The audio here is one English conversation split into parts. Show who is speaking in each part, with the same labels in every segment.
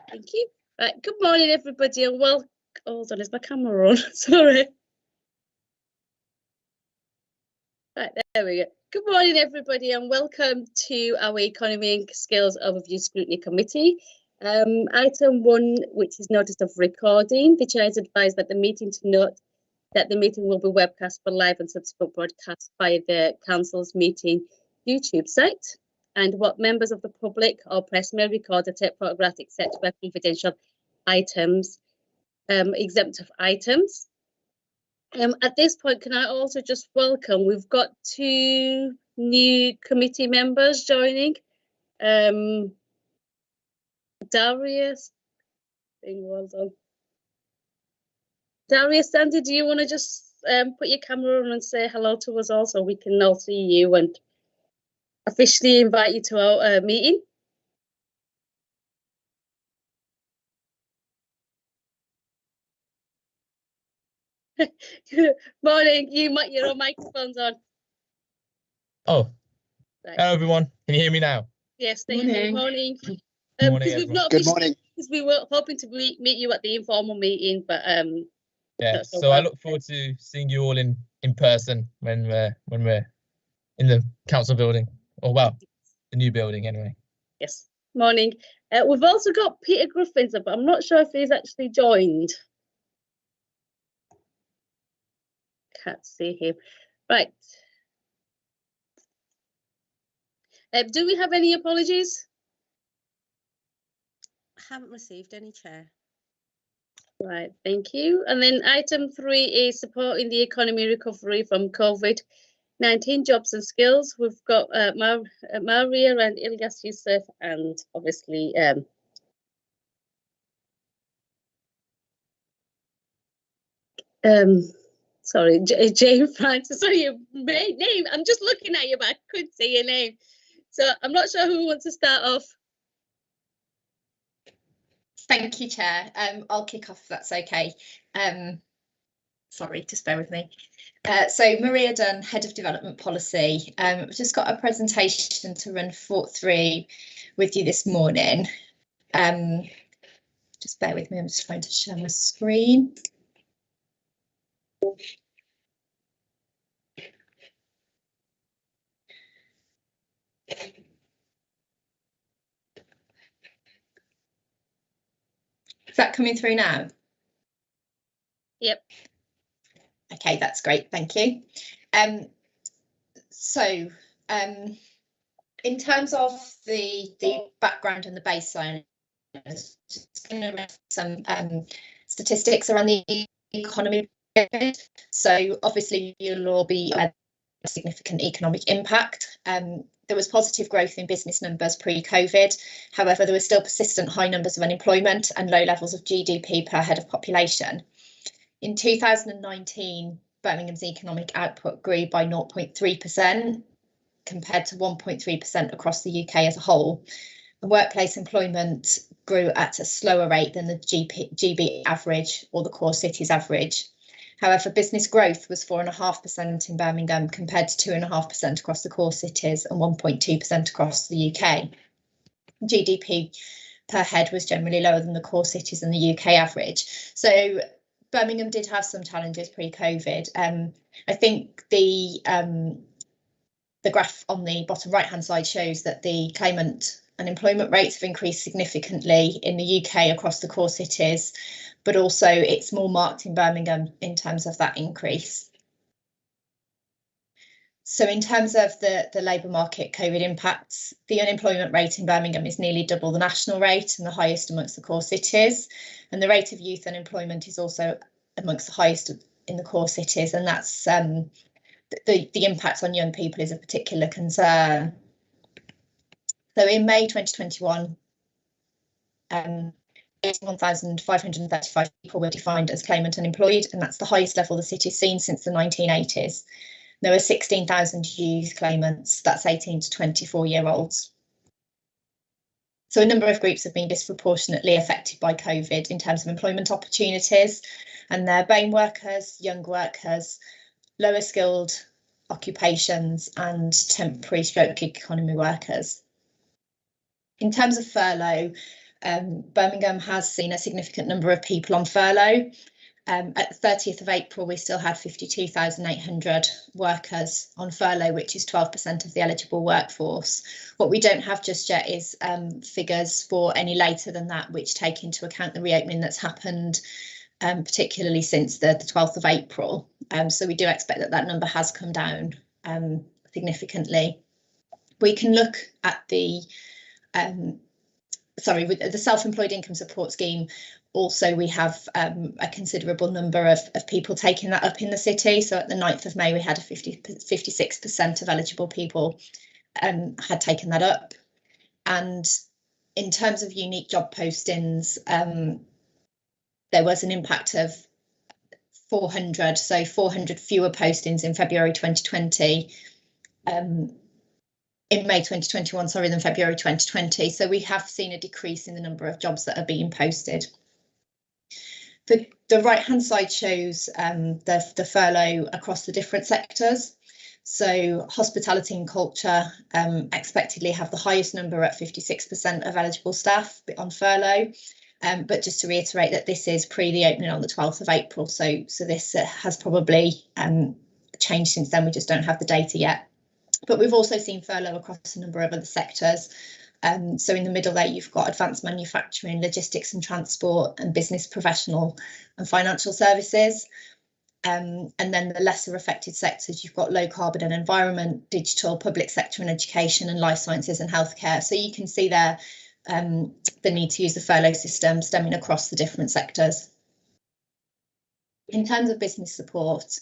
Speaker 1: Thank you. Right, good morning, everybody, and welcome. Hold on, is my camera on? Sorry. Right, there we go. Good morning, everybody, and welcome to our Economy and Skills Overview Scrutiny Committee. Item 1, which is notice of recording. The chair has advised that the meeting to note that the meeting will be webcast for live and subsequent broadcast via the Council's meeting YouTube site. And what members of the public or press may record or take photographs except where confidential items, exempt of items. At this point, can I also just welcome, we've got 2 new committee members joining. Darius, well done. Darius, Sandy, do you want to just put your camera on and say hello to us all so we can all see you and officially invite you to our meeting? Good morning. Your microphone's on.
Speaker 2: Oh,
Speaker 1: right.
Speaker 2: Hello everyone. Can you hear me now?
Speaker 1: Yes, thank you. Good morning.
Speaker 2: Morning, everyone.
Speaker 3: Good morning.
Speaker 1: Because we were hoping to meet you at the informal meeting, but
Speaker 2: yeah. So I look forward to seeing you all in person when we're in the council building, or well, the new building anyway.
Speaker 1: Yes. Morning. We've also got Peter Griffins, but I'm not sure if he's actually joined. Can't see him. Right. Do we have any apologies?
Speaker 4: I haven't received any, Chair.
Speaker 1: Right, thank you. And then item 3 is supporting the economy recovery from COVID-19 jobs and skills. We've got Maria and Ilyas Youssef, and obviously sorry, Jane Francis. Sorry, your name. I'm just looking at you, but I couldn't see your name. So I'm not sure who wants to start off.
Speaker 4: Thank you, Chair. I'll kick off if that's okay. Sorry, just bear with me. So Maria Dunn, Head of Development Policy. I've just got a presentation to run through with you this morning. Just bear with me, I'm just trying to share my screen. Is that coming through now?
Speaker 1: Yep.
Speaker 4: Okay, that's great, thank you. So in terms of the background and the baseline, just going to read some statistics around the economy. So obviously you'll all be aware of a significant economic impact. There was positive growth in business numbers pre-COVID. However, there were still persistent high numbers of unemployment and low levels of GDP per head of population. In 2019, Birmingham's economic output grew by 0.3% compared to 1.3% across the UK as a whole. And workplace employment grew at a slower rate than the GB average or the core cities average. However, business growth was 4.5% in Birmingham compared to 2.5% across the core cities and 1.2% across the UK. GDP per head was generally lower than the core cities and the UK average. So Birmingham did have some challenges pre-COVID. I think the graph on the bottom right-hand side shows that the claimant unemployment rates have increased significantly in the UK across the core cities, but also it's more marked in Birmingham in terms of that increase. So in terms of the labour market COVID impacts, the unemployment rate in Birmingham is nearly double the national rate and the highest amongst the core cities. And the rate of youth unemployment is also amongst the highest in the core cities. And that's the impact on young people is a particular concern. So in May 2021, 81,535 people were defined as claimant unemployed, and that's the highest level the city's seen since the 1980s. There were 16,000 youth claimants, that's 18 to 24-year-olds. So a number of groups have been disproportionately affected by COVID in terms of employment opportunities, and they're BAME workers, young workers, lower skilled occupations and temporary stroke gig economy workers. In terms of furlough, Birmingham has seen a significant number of people on furlough. At the 30th of April, we still had 52,800 workers on furlough, which is 12% of the eligible workforce. What we don't have just yet is figures for any later than that, which take into account the reopening that's happened, particularly since the 12th of April. So we do expect that that number has come down significantly. We can look at the with the self-employed income support scheme. Also, we have a considerable number of people taking that up in the city. So at the 9th of May, we had 56% of eligible people had taken that up. And in terms of unique job postings, there was an impact of 400 fewer postings in February 2020. In May 2021, than February 2020. So we have seen a decrease in the number of jobs that are being posted. The right-hand side shows the furlough across the different sectors. So hospitality and culture expectedly have the highest number at 56% of eligible staff on furlough. But just to reiterate that this is pre the opening on the 12th of April. So this has probably changed since then. We just don't have the data yet. But we've also seen furlough across a number of other sectors. So in the middle there, you've got advanced manufacturing, logistics and transport, and business, professional and financial services. And then the lesser affected sectors, you've got low carbon and environment, digital, public sector and education, and life sciences and healthcare. So you can see there the need to use the furlough system stemming across the different sectors. In terms of business support,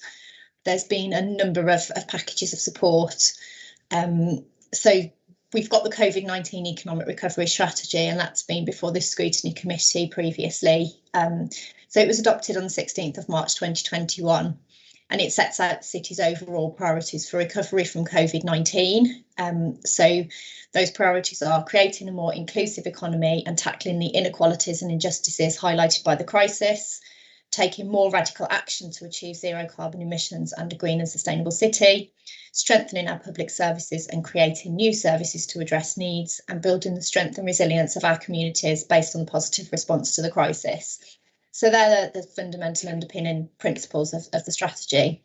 Speaker 4: there's been a number of packages of support. So we've got the COVID-19 economic recovery strategy, and that's been before this scrutiny committee previously. So it was adopted on the 16th of March 2021, and it sets out the city's overall priorities for recovery from COVID-19. So those priorities are creating a more inclusive economy and tackling the inequalities and injustices highlighted by the crisis, taking more radical action to achieve zero carbon emissions and a green and sustainable city, strengthening our public services and creating new services to address needs, and building the strength and resilience of our communities based on the positive response to the crisis. So they're the fundamental underpinning principles of the strategy.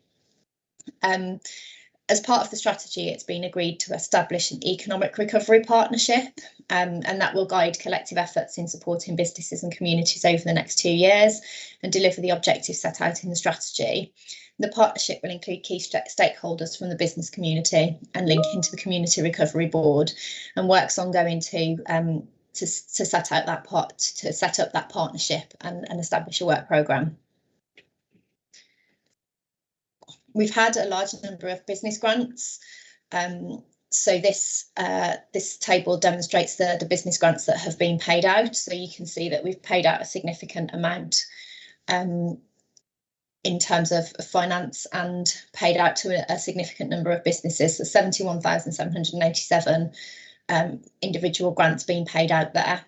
Speaker 4: As part of the strategy, it's been agreed to establish an economic recovery partnership, and that will guide collective efforts in supporting businesses and communities over the next 2 years and deliver the objectives set out in the strategy. The partnership will include key stakeholders from the business community and link into the Community Recovery Board, and work's ongoing to set up that partnership and establish a work programme. We've had a large number of business grants. So this table demonstrates the business grants that have been paid out. So you can see that we've paid out a significant amount in terms of finance, and paid out to a significant number of businesses. So 71,787 individual grants being paid out there.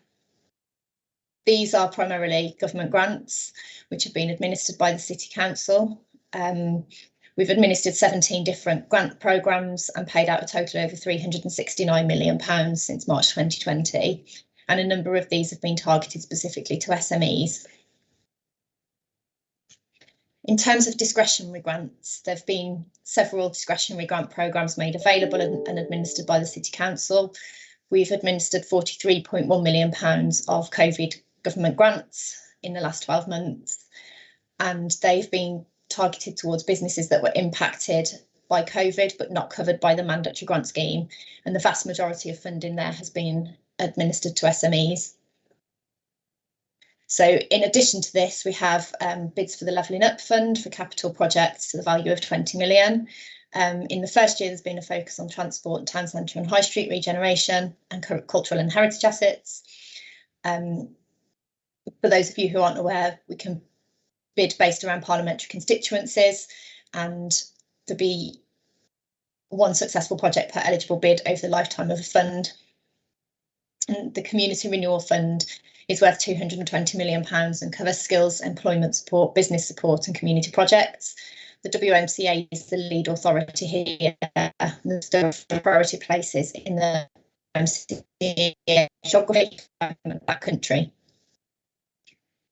Speaker 4: These are primarily government grants, which have been administered by the City Council. We've administered 17 different grant programmes and paid out a total of over £369 million since March 2020. And a number of these have been targeted specifically to SMEs. In terms of discretionary grants, there have been several discretionary grant programmes made available and administered by the City Council. We've administered £43.1 million of COVID government grants in the last 12 months, and they've been targeted towards businesses that were impacted by COVID but not covered by the mandatory grant scheme, and the vast majority of funding there has been administered to SMEs. So in addition to this, we have bids for the Levelling Up Fund for capital projects to the value of 20 million. In the first year, there's been a focus on transport and town centre and high street regeneration and cultural and heritage assets. For those of you who aren't aware, we can bid based around parliamentary constituencies, and there'll be one successful project per eligible bid over the lifetime of a fund. And the Community Renewal Fund is worth £220 million and covers skills, employment support, business support and community projects. The WMCA is the lead authority here, and there's priority places in the geography, backcountry.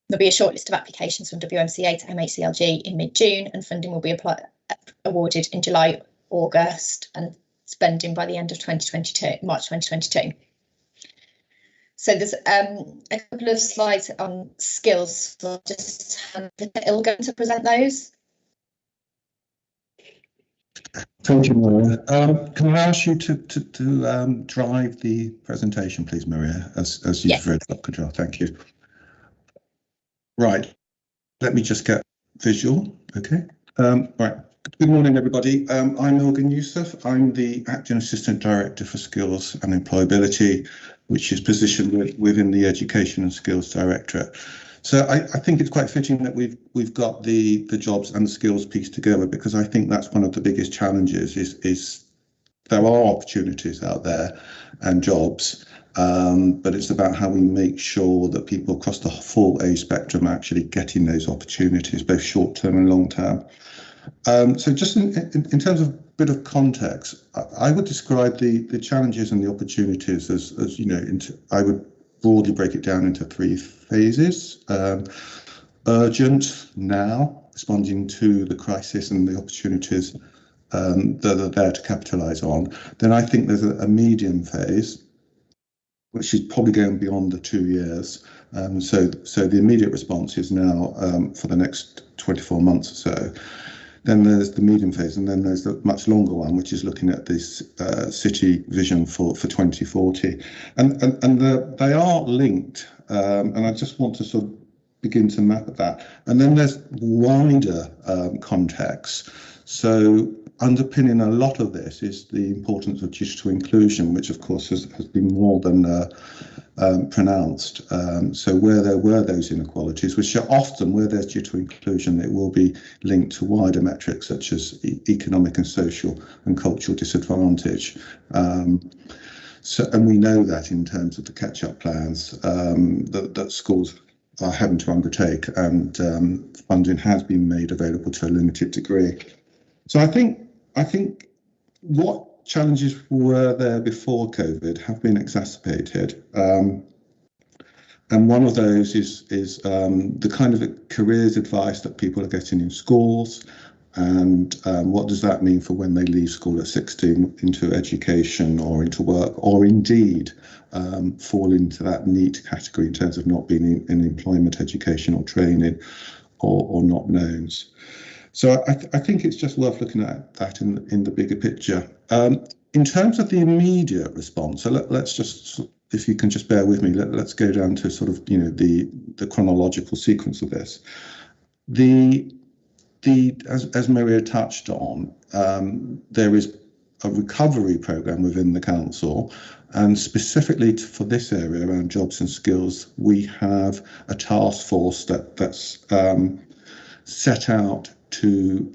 Speaker 4: There'll be a short list of applications from WMCA to MHCLG in mid-June, and funding will be awarded in July, August, and spending by the end of 2022, March 2022. So there's a couple of slides on skills. So I'll just hand Ilga to present those.
Speaker 3: Thank you, Maria. Can I ask you to drive the presentation, please, Maria, as you've
Speaker 4: Yes.
Speaker 3: read up control. Thank you. Right. Let me just get visual. Okay. Right. Good morning, everybody. I'm Ilga Yusuf. I'm the Acting Assistant Director for Skills and Employability, which is positioned within the Education and Skills Directorate. So I think it's quite fitting that we've got the jobs and the skills piece together, because I think that's one of the biggest challenges is there are opportunities out there and jobs, but it's about how we make sure that people across the full age spectrum are actually getting those opportunities, both short term and long term. So just in terms of a bit of context, I would describe the challenges and the opportunities as you know, I would broadly break it down into three phases. Urgent, now, responding to the crisis and the opportunities that are there to capitalise on. Then I think there's a medium phase, which is probably going beyond the 2 years. So the immediate response is now for the next 24 months or so. Then there's the medium phase, and then there's the much longer one, which is looking at this city vision for 2040. And they are linked, and I just want to sort of begin to map at that. And then there's wider context. So underpinning a lot of this is the importance of digital inclusion, which of course has been more than pronounced. So where there were those inequalities, which are often where there's digital inclusion, it will be linked to wider metrics such as economic and social and cultural disadvantage. And we know that in terms of the catch-up plans that schools are having to undertake, and funding has been made available to a limited degree. So I think what challenges were there before COVID have been exacerbated. And one of those is the kind of careers advice that people are getting in schools, and what does that mean for when they leave school at 16 into education or into work, or indeed fall into that neat category in terms of not being in employment, education or training, or not knowns. So I think it's just worth looking at that in the bigger picture. In terms of the immediate response, so let's just, if you can just bear with me, let's go down to sort of, you know, the chronological sequence of this. As Maria touched on, there is a recovery programme within the council, and specifically for this area around jobs and skills, we have a task force that's set out to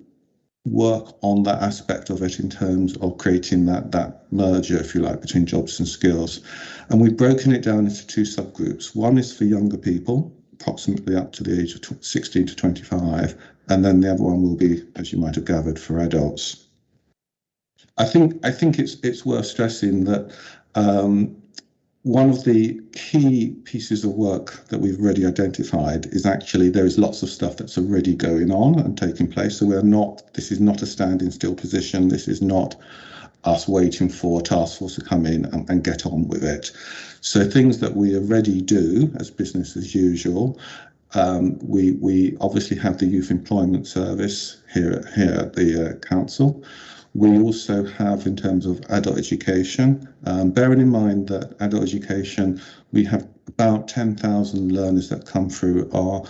Speaker 3: work on that aspect of it in terms of creating that merger, if you like, between jobs and skills. And we've broken it down into two subgroups. One is for younger people, approximately up to the age of 16 to 25, and then the other one will be, as you might have gathered, for adults. I think it's worth stressing that one of the key pieces of work that we've already identified is actually there is lots of stuff that's already going on and taking place. So this is not a standing still position. This is not us waiting for a task force to come in and get on with it. So things that we already do as business as usual. We obviously have the Youth Employment Service here at the council. We also have, in terms of adult education, bearing in mind that adult education, we have about 10,000 learners that come through our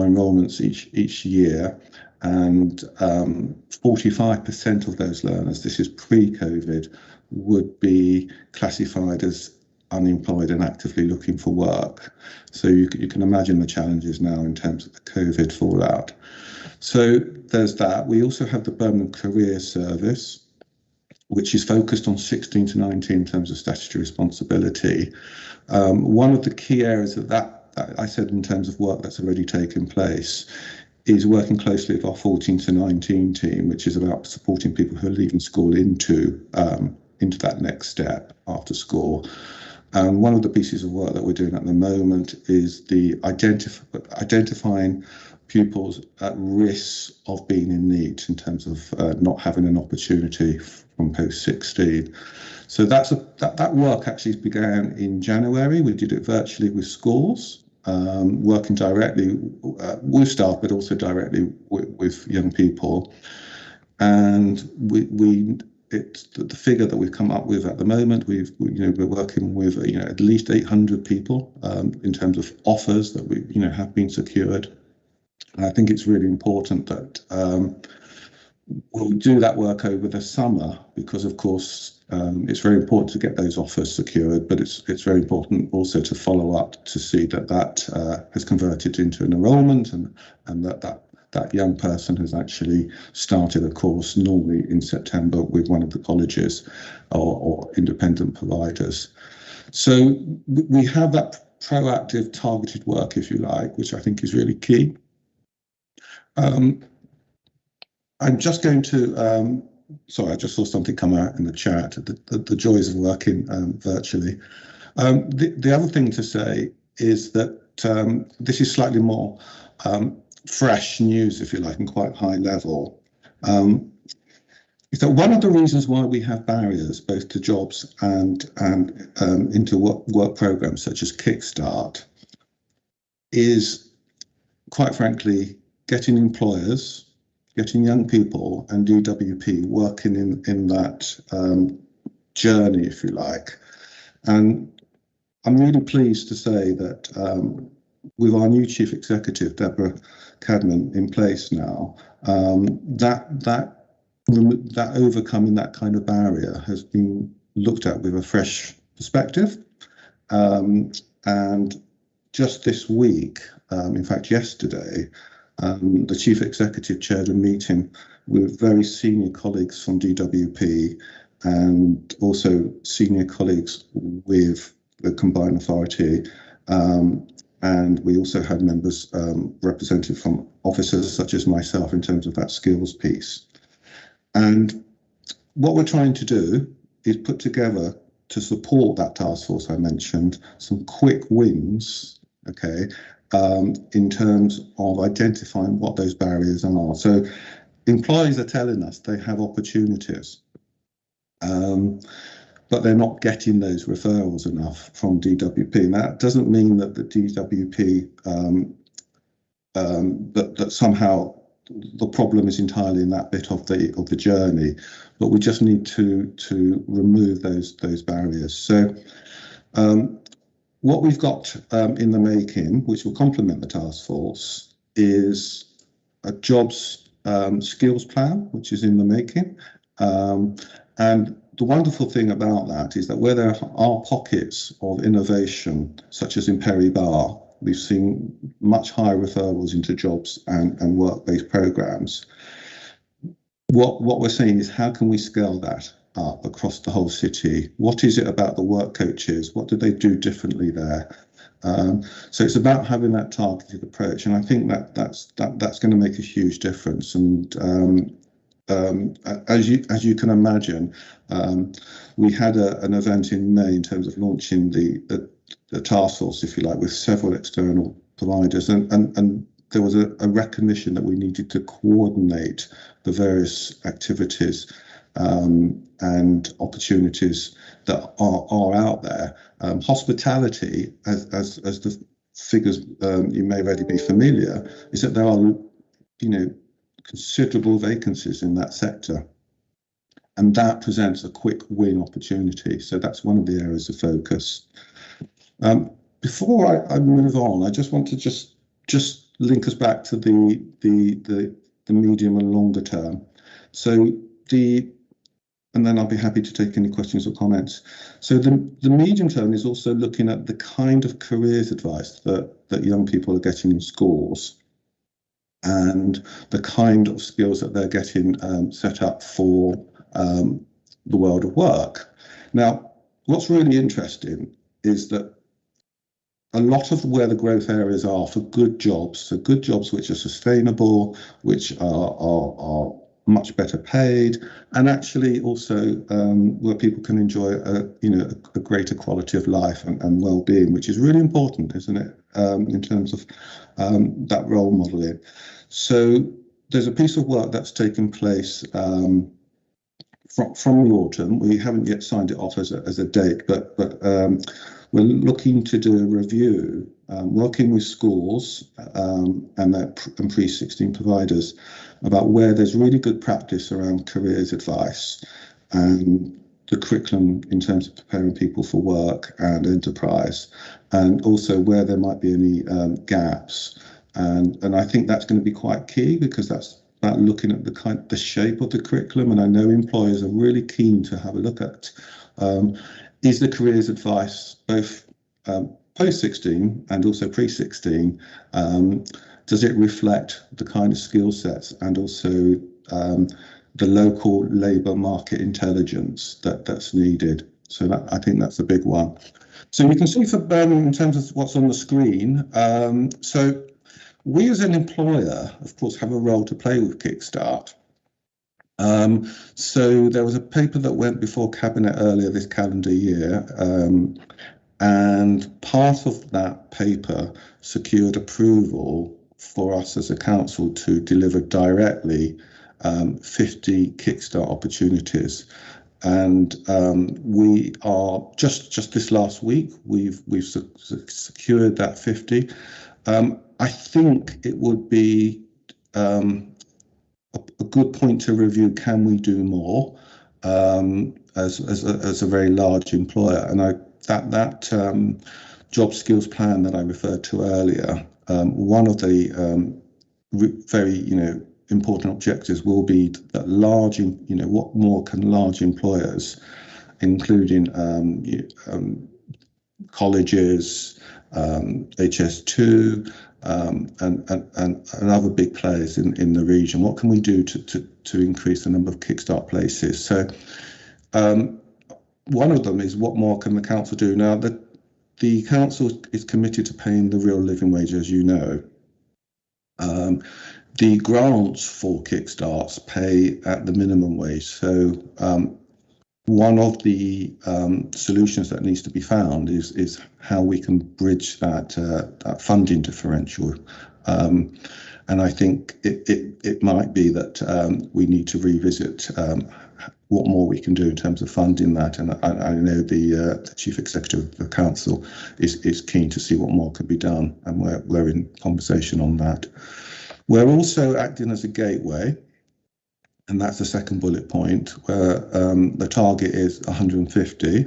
Speaker 3: enrolments each year, and 45% of those learners, this is pre-COVID, would be classified as unemployed and actively looking for work. So you can imagine the challenges now in terms of the COVID fallout. So there's that. We also have the Birmingham Career Service, which is focused on 16 to 19 in terms of statutory responsibility. One of the key areas that I said in terms of work that's already taken place is working closely with our 14 to 19 team, which is about supporting people who are leaving school into into that next step after school. And one of the pieces of work that we're doing at the moment is the identifying pupils at risk of being in need in terms of not having an opportunity from post-16. So that work actually began in January. We did it virtually with schools, working directly with staff, but also directly with young people. And it's the figure that we've come up with at the moment. We're working with at least 800 people in terms of offers that we have been secured. And I think it's really important that we'll do that work over the summer, because of course it's very important to get those offers secured, but it's very important also to follow up to see that has converted into an enrolment, and that young person has actually started a course, normally in September, with one of the colleges or independent providers. So we have that proactive, targeted work, if you like, which I think is really key. I'm just going to, sorry, I just saw something come out in the chat, the joys of working virtually. The other thing to say is that this is slightly more fresh news, if you like, and quite high level. Is that one of the reasons why we have barriers both to jobs and into work programs such as Kickstart is, quite frankly, getting employers, getting young people and DWP working in that journey, if you like. And I'm really pleased to say that with our new Chief Executive, Deborah Cadman, in place now, that overcoming that kind of barrier has been looked at with a fresh perspective. And just this week, in fact yesterday, the Chief Executive chaired a meeting with very senior colleagues from DWP and also senior colleagues with the Combined Authority. And we also had members represented from officers such as myself in terms of that skills piece. And what we're trying to do is put together, to support that task force I mentioned, some quick wins, okay, in terms of identifying what those barriers are. So employees are telling us they have opportunities, but they're not getting those referrals enough from DWP. And that doesn't mean that the DWP, that somehow the problem is entirely in that bit of the journey, but we just need to remove those barriers. So what we've got in the making, which will complement the task force, is a jobs skills plan, which is in the making. And the wonderful thing about that is that where there are pockets of innovation, such as in Peri-Bar, we've seen much higher referrals into jobs and work-based programs. What we're saying is, how can we scale that up across the whole city? What is it about the work coaches? What do they do differently there? So it's about having that targeted approach, and I think that's going to make a huge difference. And as you can imagine, we had an event in May in terms of launching the task force, if you like, with several external providers, and there was a recognition that we needed to coordinate the various activities and opportunities that are out there. Hospitality, as the figures you may already be familiar, is that there are considerable vacancies in that sector, and that presents a quick win opportunity. So that's one of the areas of focus. Before I move on, I just want to just link us back to the medium and longer term. So and then I'll be happy to take any questions or comments. So the medium term is also looking at the kind of careers advice that young people are getting in schools, and the kind of skills that they're getting set up for the world of work. Now, what's really interesting is that a lot of where the growth areas are for good jobs, so good jobs which are sustainable, which are much better paid, and actually also where people can enjoy a greater quality of life and well-being, which is really important, isn't it, in terms of that role modelling. So there's a piece of work that's taken place from the autumn. We haven't yet signed it off as a date, but we're looking to do a review, working with schools and pre-16 providers about where there's really good practice around careers advice and the curriculum in terms of preparing people for work and enterprise, and also where there might be any gaps. And I think that's going to be quite key, because that's about looking at the shape of the curriculum. And I know employers are really keen to have a look at is the careers advice both post-16 and also pre-16, does it reflect the kind of skill sets and also the local labour market intelligence that's needed? So I think that's a big one. So you can see for Birmingham in terms of what's on the screen. So we as an employer, of course, have a role to play with Kickstart. So there was a paper that went before Cabinet earlier this calendar year, and part of that paper secured approval for us as a council to deliver directly 50 Kickstart opportunities. And we are just this last week, we've secured that 50. I think it would be a good point to review, can we do more as a very large employer? And that job skills plan that I referred to earlier, one of the very important objectives will be that what more can large employers, including colleges, HS2, and other big players in the region, what can we do to increase the number of Kickstart places? So one of them is, what more can the council do? Now, the council is committed to paying the real living wage, as you know. The grants for Kickstarts pay at the minimum wage. So one of the solutions that needs to be found is how we can bridge that funding differential. And I think it might be that we need to revisit what more we can do in terms of funding that. And I know the Chief Executive of the Council is keen to see what more can be done, and we're in conversation on that. We're also acting as a gateway, and that's the second bullet point, where the target is 150,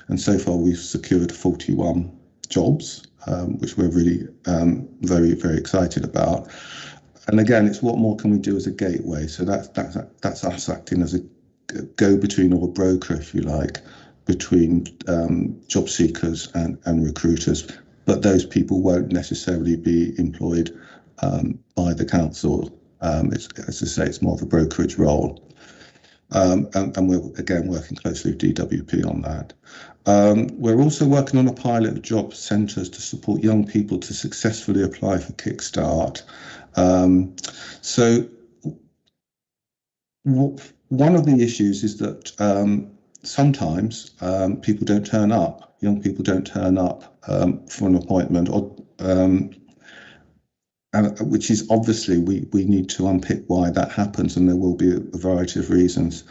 Speaker 3: and so far we've secured 41 jobs, which we're really very, very excited about. And again, it's what more can we do as a gateway? So that's us acting as a go-between, or a broker, if you like, between job seekers and recruiters. But those people won't necessarily be employed by the council. It's, as I say, it's more of a brokerage role. And we're again working closely with DWP on that. We're also working on a pilot of job centres to support young people to successfully apply for Kickstart. So one of the issues is that sometimes people don't turn up, young people don't turn up for an appointment, or which is obviously, we need to unpick why that happens, and there will be a variety of reasons.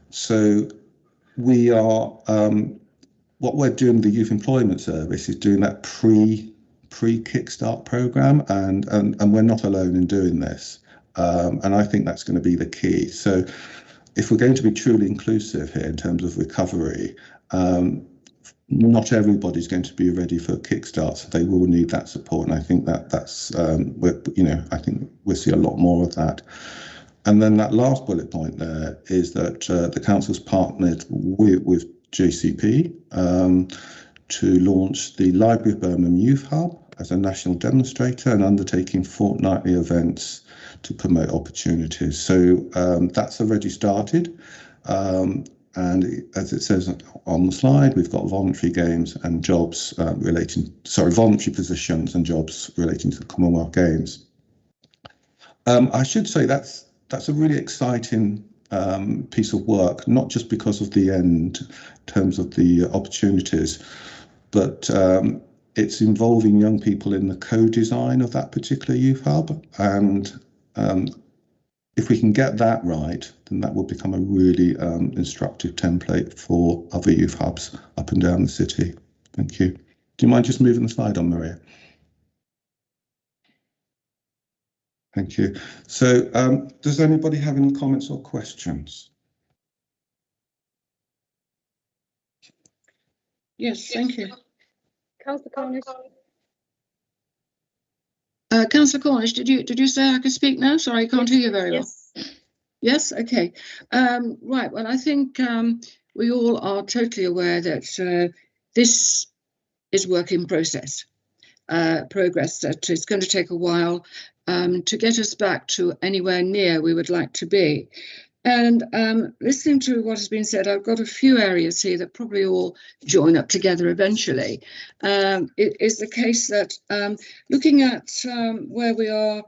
Speaker 3: So we are, what we're doing, the Youth Employment Service is doing that pre-Kickstart programme, and we're not alone in doing this. And I think that's going to be the key. So if we're going to be truly inclusive here in terms of recovery, not everybody's going to be ready for Kickstart, so they will need that support. And I think that's I think we'll see a lot more of that. And then that last bullet point there is that the council's partnered with JCP to launch the Library of Birmingham Youth Hub as a national demonstrator, and undertaking fortnightly events to promote opportunities. So that's already started. And as it says on the slide, we've got voluntary games and jobs voluntary positions and jobs relating to the Commonwealth Games. I should say that's that's a really exciting piece of work, not just because of the end in terms of the opportunities, but it's involving young people in the co-design of that particular youth hub. And if we can get that right, then that will become a really instructive template for other youth hubs up and down the city. Thank you. Do you mind just moving the slide on, Maria? Thank you. So does anybody have any comments or questions?
Speaker 5: Yes, thank you.
Speaker 1: Councillor Cornish.
Speaker 5: Councillor Cornish, did you say I could speak now? Sorry, I can't hear you very well. Yes, okay. Right, well, I think we all are totally aware that this is work in progress, that it's going to take a while to get us back to anywhere near we would like to be. And listening to what has been said, I've got a few areas here that probably all join up together eventually. It is the case that looking at where we are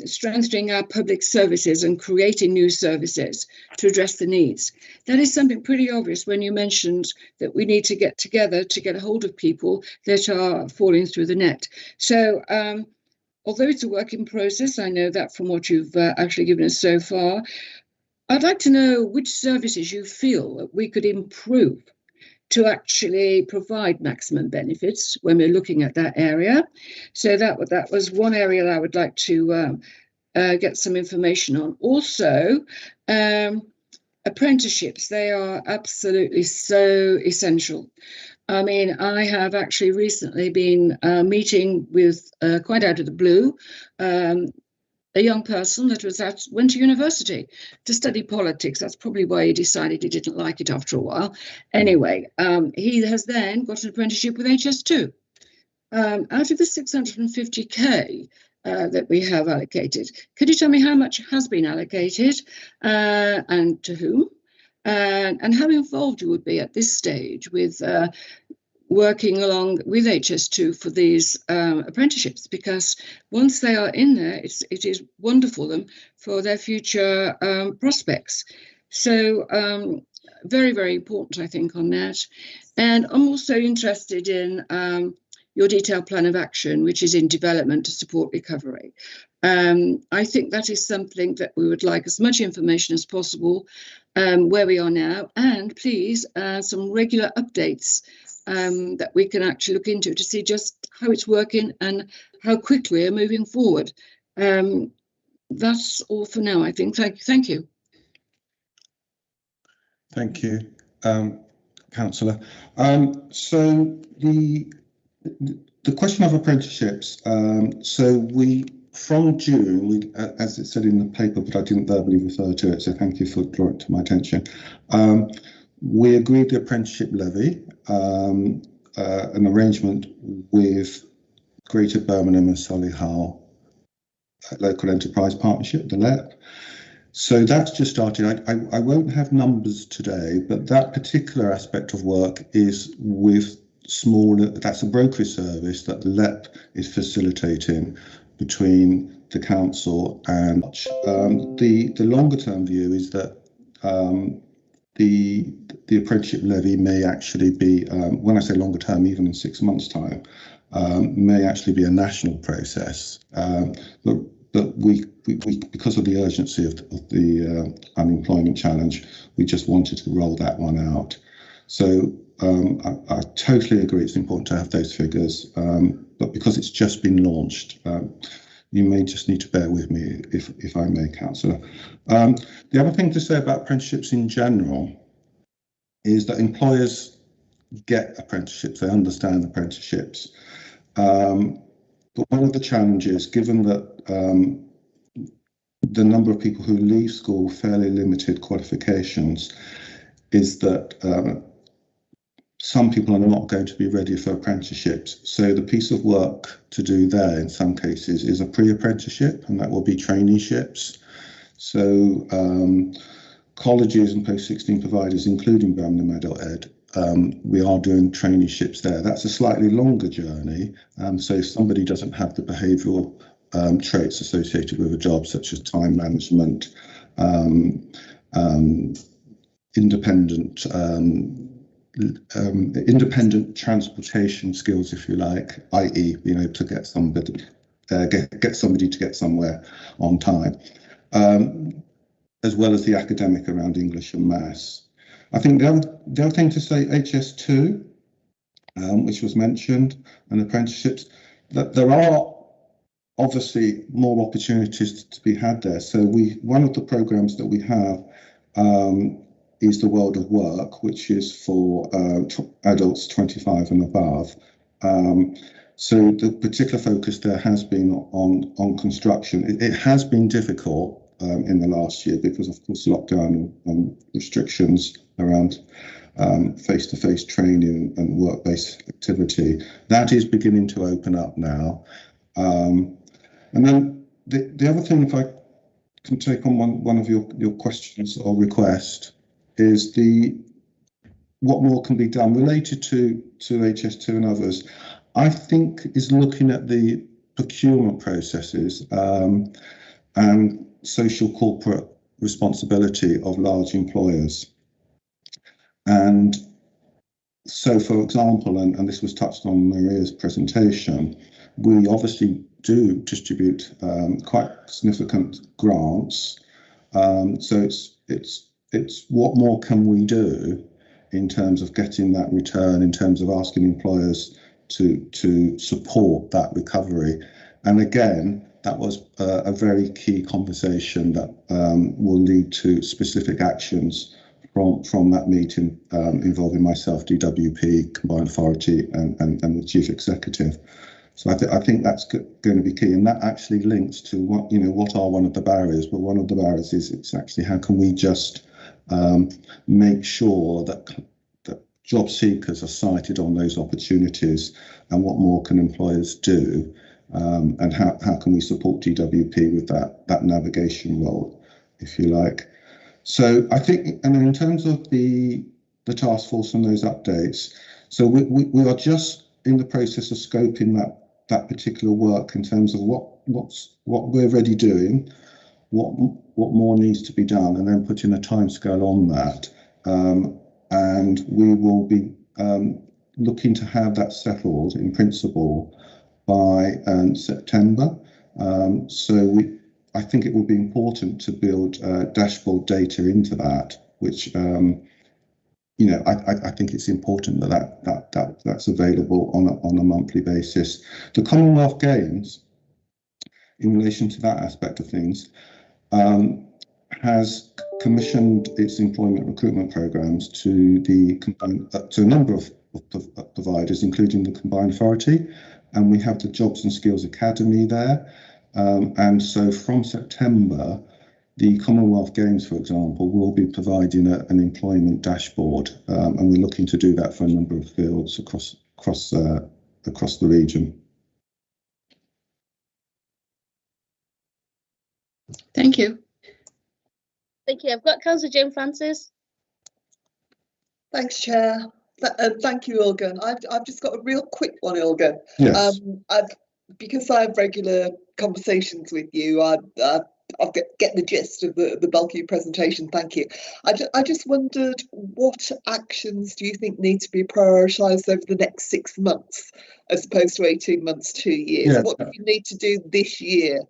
Speaker 5: strengthening our public services and creating new services to address the needs, that is something pretty obvious when you mentioned that we need to get together to get a hold of people that are falling through the net. So although it's a work in process, I know that from what you've actually given us so far, I'd like to know which services you feel that we could improve to actually provide maximum benefits when we're looking at that area. So that was one area that I would like to get some information on. Also, apprenticeships, they are absolutely so essential. I mean, I have actually recently been meeting with, quite out of the blue, a young person that went to university to study politics. That's probably why he decided he didn't like it after a while. Anyway, he has then got an apprenticeship with HS2. Out of the 650k that we have allocated, could you tell me how much has been allocated and to whom? And how involved you would be at this stage with working along with HS2 for these apprenticeships, because once they are in there, it is wonderful for their future prospects. So very, very important, I think, on that. And I'm also interested in your detailed plan of action, which is in development to support recovery. I think that is something that we would like as much information as possible where we are now, and please some regular updates that we can actually look into to see just how it's working and how quickly we're moving forward. That's all for now, I think. Thank you.
Speaker 3: Thank you, Councillor. So the question of apprenticeships, so from June, as it said in the paper, but I didn't verbally refer to it, so thank you for drawing it to my attention. We agreed the apprenticeship levy, an arrangement with Greater Birmingham and Solihull Local Enterprise Partnership, the LEP. So that's just started. I won't have numbers today, but that particular aspect of work is with that's a brokerage service that the LEP is facilitating between the council and the longer term view is that the apprenticeship levy may actually be, when I say longer term, even in 6 months' time, may actually be a national process. But we because of the urgency of the unemployment challenge, we just wanted to roll that one out. So I totally agree it's important to have those figures, but because it's just been launched, you may just need to bear with me if I may, Councillor. The other thing to say about apprenticeships in general is that employers get apprenticeships, they understand apprenticeships. But one of the challenges, given that the number of people who leave school fairly limited qualifications, is that some people are not going to be ready for apprenticeships. So the piece of work to do there in some cases is a pre-apprenticeship, and that will be traineeships. So colleges and post-16 providers, including Birmingham Adult Ed, we are doing traineeships there. That's a slightly longer journey. So if somebody doesn't have the behavioural traits associated with a job, such as time management, independent transportation skills, if you like, i.e., being able to get somebody to get somewhere on time, as well as the academic around English and maths. I think the other thing to say, HS2, which was mentioned, and apprenticeships, that there are obviously more opportunities to be had there. So one of the programs that we have is the World of Work, which is for adults 25 and above. So the particular focus there has been on construction. It has been difficult in the last year because, of course, lockdown and restrictions around face-to-face training and work-based activity. That is beginning to open up now. And then the other thing, if I can take on one of your questions or request, is what more can be done related to HS2 and others. I think is looking at the procurement processes and social corporate responsibility of large employers. And so, for example, and this was touched on in Maria's presentation, we obviously do distribute quite significant grants. So it's what more can we do in terms of getting that return, in terms of asking employers to support that recovery. And again, that was a very key conversation that will lead to specific actions from that meeting involving myself, DWP, Combined Authority, and the Chief Executive. So I think that's going to be key, and that actually links to what are one of the barriers. Well, one of the barriers is it's actually how can we just make sure that job seekers are cited on those opportunities, and what more can employers do, and how can we support DWP with that navigation role, if you like. So I think, and in terms of the task force and those updates, so we are just in the process of scoping that particular work in terms of what we're already doing, what more needs to be done, and then putting a timescale on that. And we will be looking to have that settled in principle by September. I think it will be important to build dashboard data into that, which I think it's important that's available on a monthly basis. The Commonwealth Games, in relation to that aspect of things, has commissioned its employment recruitment programs to a number of providers, including the Combined Authority, and we have the Jobs and Skills Academy there. And so from September, the Commonwealth Games, for example, will be providing an employment dashboard, and we're looking to do that for a number of fields across the region.
Speaker 5: Thank you.
Speaker 1: Thank you. I've got Councillor Jane Francis.
Speaker 6: Thanks, Chair. Thank you, Ilgen. I've just got a real quick one, Ilgen.
Speaker 3: Yes.
Speaker 6: Because I have regular conversations with you, I get the gist of the bulk of your presentation. Thank you. I just wondered, what actions do you think need to be prioritised over the next 6 months, as opposed to 18 months, 2 years?
Speaker 3: Yeah.
Speaker 6: What do you need to do this year?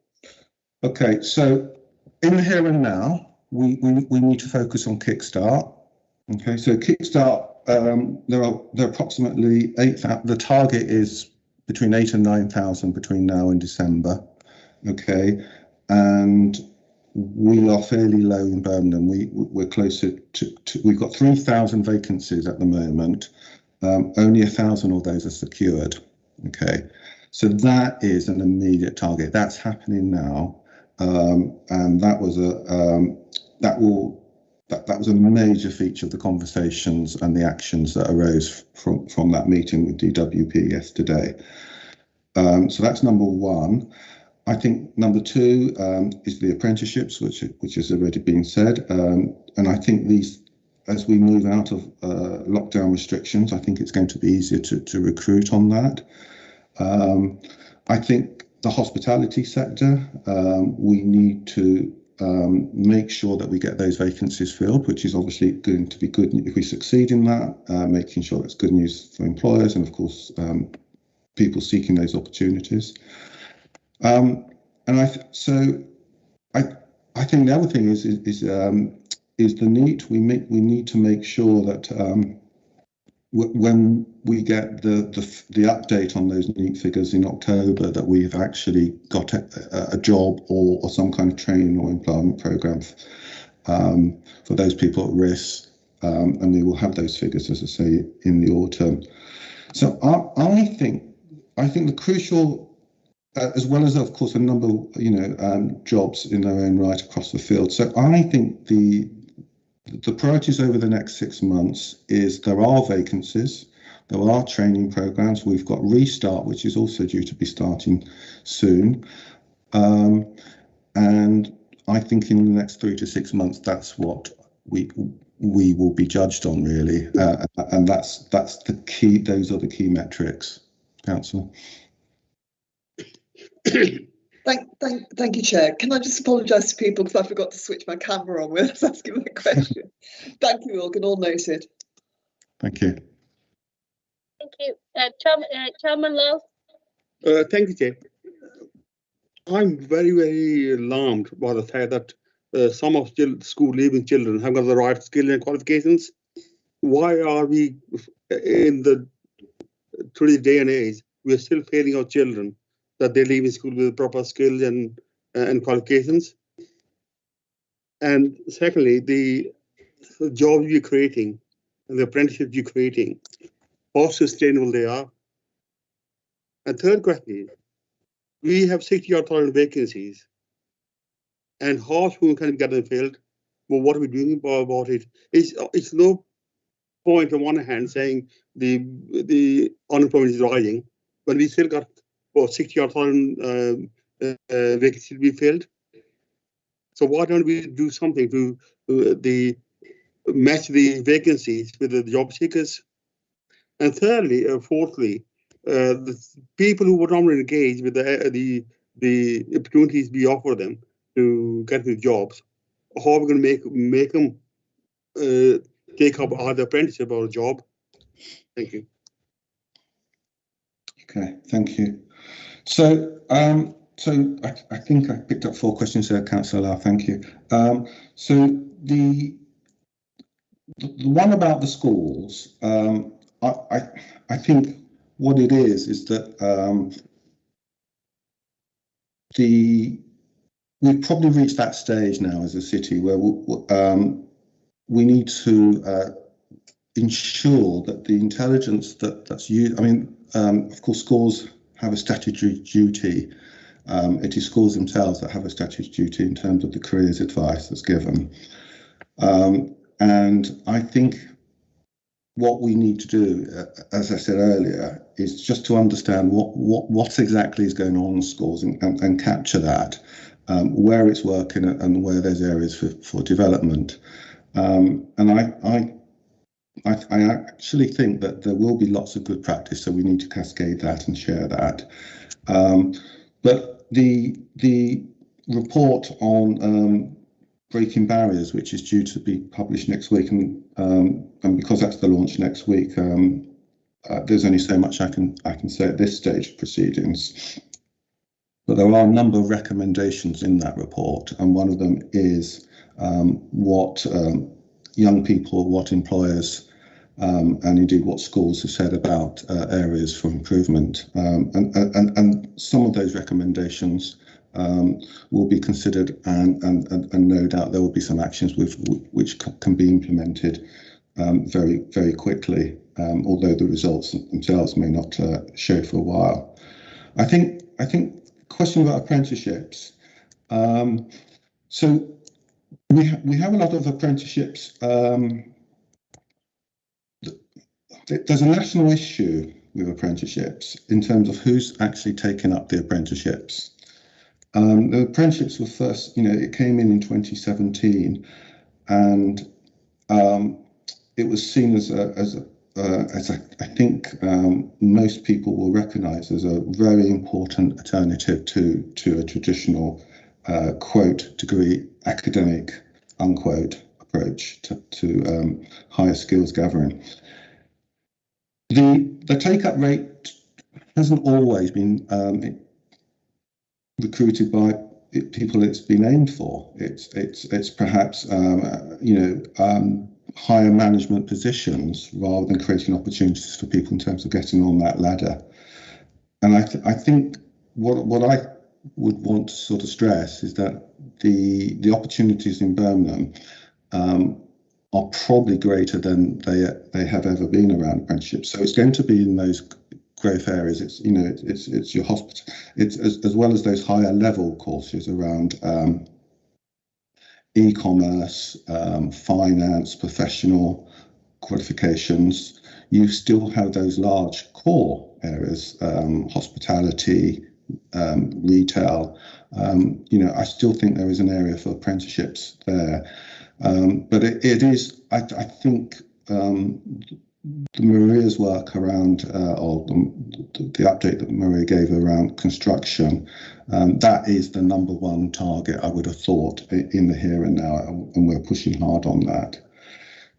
Speaker 6: Okay,
Speaker 3: so in the here and now, we need to focus on Kickstart. Okay, so Kickstart, there are approximately 8,000. The target is between 8,000 and 9,000 between now and December. Okay, and we are fairly low in Birmingham. We're closer to we've got 3,000 vacancies at the moment. Only 1,000 of those are secured. Okay, so that is an immediate target. That's happening now, and that was a major feature of the conversations and the actions that arose from that meeting with DWP yesterday. So that's number one. I think number two is the apprenticeships, which has already been said. And I think these, as we move out of lockdown restrictions, I think it's going to be easier to recruit on that. I think the hospitality sector, we need to make sure that we get those vacancies filled, which is obviously going to be good if we succeed in that, making sure that's good news for employers and, of course, people seeking those opportunities. And I think the other thing is the NEET. We need to make sure that when we get the update on those NEET figures in October, that we've actually got a job or some kind of training or employment program for those people at risk, and we will have those figures, as I say, in the autumn. So I think the crucial, as well as, of course, a number of jobs in their own right across the field. So I think the priorities over the next 6 months is there are vacancies, there are training programs. We've got Restart, which is also due to be starting soon, and I think in the next 3 to 6 months, that's what we will be judged on, really, and that's the key. Those are the key metrics. Councillor.
Speaker 6: Thank you, Chair. Can I just apologise to people because I forgot to switch my camera on when I was asking my question. Thank you, Morgan. All noted.
Speaker 3: Thank you.
Speaker 1: Thank you. Chairman Love.
Speaker 7: Thank you, Chair. I'm very, very alarmed by the fact that some of school-leaving children have got the right skill and qualifications. Why are we, in today's day and age, we are still failing our children that they leave in school with proper skills and qualifications? And secondly, the jobs you're creating and the apprenticeships you're creating, how sustainable they are. And third question is, we have 60,000 vacancies, and how soon can we get them filled? Well, what are we doing about it? It's no point on one hand saying the unemployment is rising when we still got 60,000 vacancies to be filled. So why don't we do something to match the vacancies with the job seekers? And thirdly, fourthly, the people who would normally engage with the opportunities we offer them to get the jobs, how are we going to make them take up either apprenticeship or a job? Thank you.
Speaker 3: Okay, thank you. So, I think I picked up 4 questions there, Councillor Lau. Thank you. So the one about the schools, I think what it is that we've probably reached that stage now as a city where we need to ensure that the intelligence that's used. I mean, of course, schools have a statutory duty. It is schools themselves that have a statutory duty in terms of the careers advice that's given. And I think what we need to do, as I said earlier, is just to understand what exactly is going on in schools and capture that, where it's working and where there's areas for development. And I actually think that there will be lots of good practice, so we need to cascade that and share that. But the report on breaking barriers, which is due to be published next week, and because that's the launch next week, there's only so much I can say at this stage of proceedings. But there are a number of recommendations in that report, and one of them is what young people, what employers, and indeed what schools have said about areas for improvement. And some of those recommendations will be considered, and no doubt there will be some actions which can be implemented very, very quickly, although the results themselves may not show for a while. I think question about apprenticeships. So we have a lot of apprenticeships. There's a national issue with apprenticeships in terms of who's actually taken up the apprenticeships. The apprenticeships were first, it came in 2017, and it was seen as as I think most people will recognise, as a very important alternative to a traditional quote degree academic unquote approach to higher skills gathering. The take-up rate hasn't always been recruited by people it's been aimed for. It's perhaps higher management positions rather than creating opportunities for people in terms of getting on that ladder. And I think what I would want to sort of stress is that the opportunities in Birmingham are probably greater than they have ever been around apprenticeships. So it's going to be in those growth areas. It's it's your hospital. It's as well as those higher level courses around e-commerce, finance, professional qualifications. You still have those large core areas, hospitality, retail. I still think there is an area for apprenticeships there, but it is. I think Maria's work around, or the update that Maria gave around construction, that is the #1 target, I would have thought, in the here and now, and we're pushing hard on that.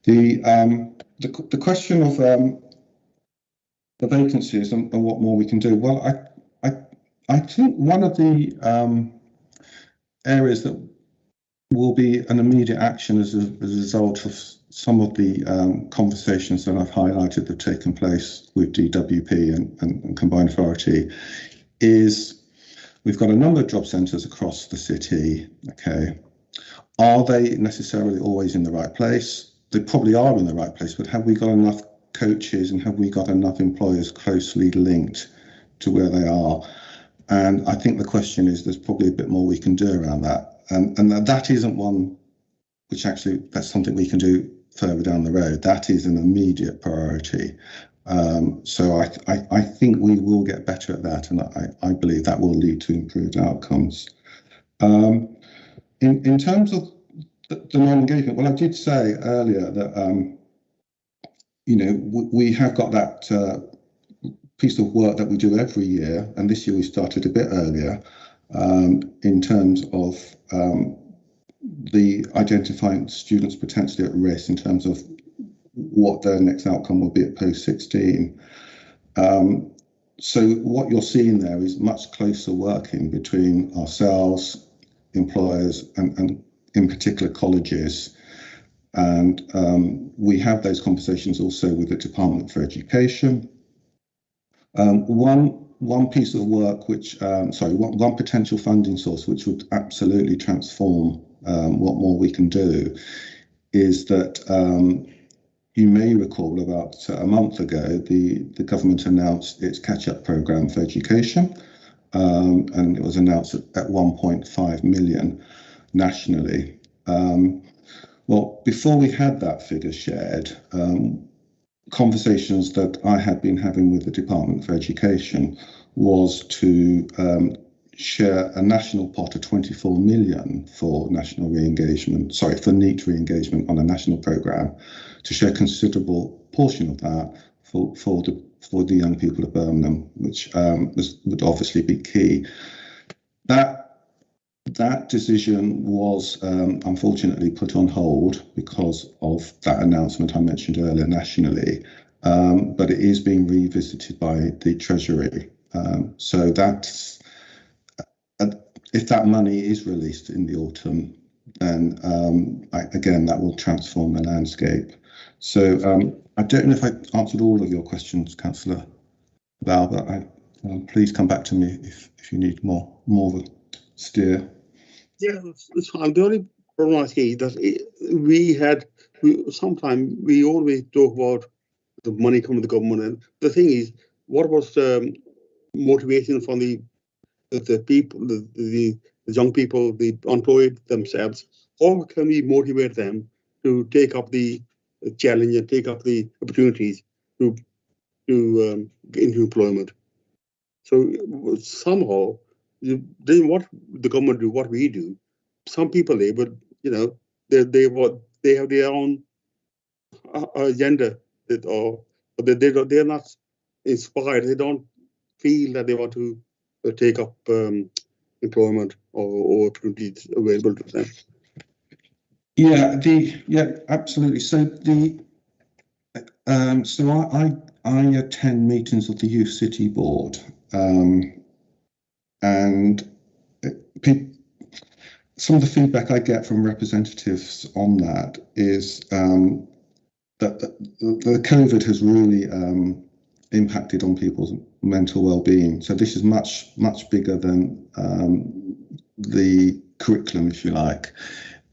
Speaker 3: The question of the vacancies and what more we can do. Well, I think one of the areas that will be an immediate action as a result of some of the conversations that I've highlighted that have taken place with DWP and Combined Authority is we've got a number of job centres across the city. Okay, are they necessarily always in the right place? They probably are in the right place, but have we got enough coaches and have we got enough employers closely linked to where they are? And I think the question is there's probably a bit more we can do around that. And that isn't one which actually, that's something we can do further down the road. That is an immediate priority. So I think we will get better at that, and I believe that will lead to improved outcomes. In terms of the non-engagement, well, I did say earlier that we have got that piece of work that we do every year, and this year we started a bit earlier in terms of the identifying students potentially at risk in terms of what their next outcome will be at post-16. So what you're seeing there is much closer working between ourselves, employers, and in particular colleges. And we have those conversations also with the Department for Education. One piece of work which, one potential funding source which would absolutely transform what more we can do is that you may recall about a month ago, the government announced its catch-up programme for education, and it was announced at 1.5 million nationally. Well, before we had that figure shared, conversations that I had been having with the Department for Education was to share a national pot of 24 million for national re-engagement, for NEET re-engagement on a national programme, to share a considerable portion of that for the young people of Birmingham, which would obviously be key. That decision was unfortunately put on hold because of that announcement I mentioned earlier nationally, but it is being revisited by the Treasury. So that's, if that money is released in the autumn, then again, that will transform the landscape. So I don't know if I answered all of your questions, Councillor Val, but please come back to me if you need more of a steer.
Speaker 7: Yeah, it's fine. The only problem I see is that sometimes we always talk about the money coming to the government, and the thing is, what was the motivation for the people, the young people, the employed themselves? How can we motivate them to take up the challenge and take up the opportunities to get into employment? So somehow, then what the government do, what we do, some people they have their own agenda, or but they're not inspired. They don't feel that they want to take up employment or opportunities available to them.
Speaker 3: Yeah, absolutely. So I attend meetings of the Youth City Board, and some of the feedback I get from representatives on that is that the COVID has really impacted on people's mental well-being. So this is much bigger than the curriculum, if you like.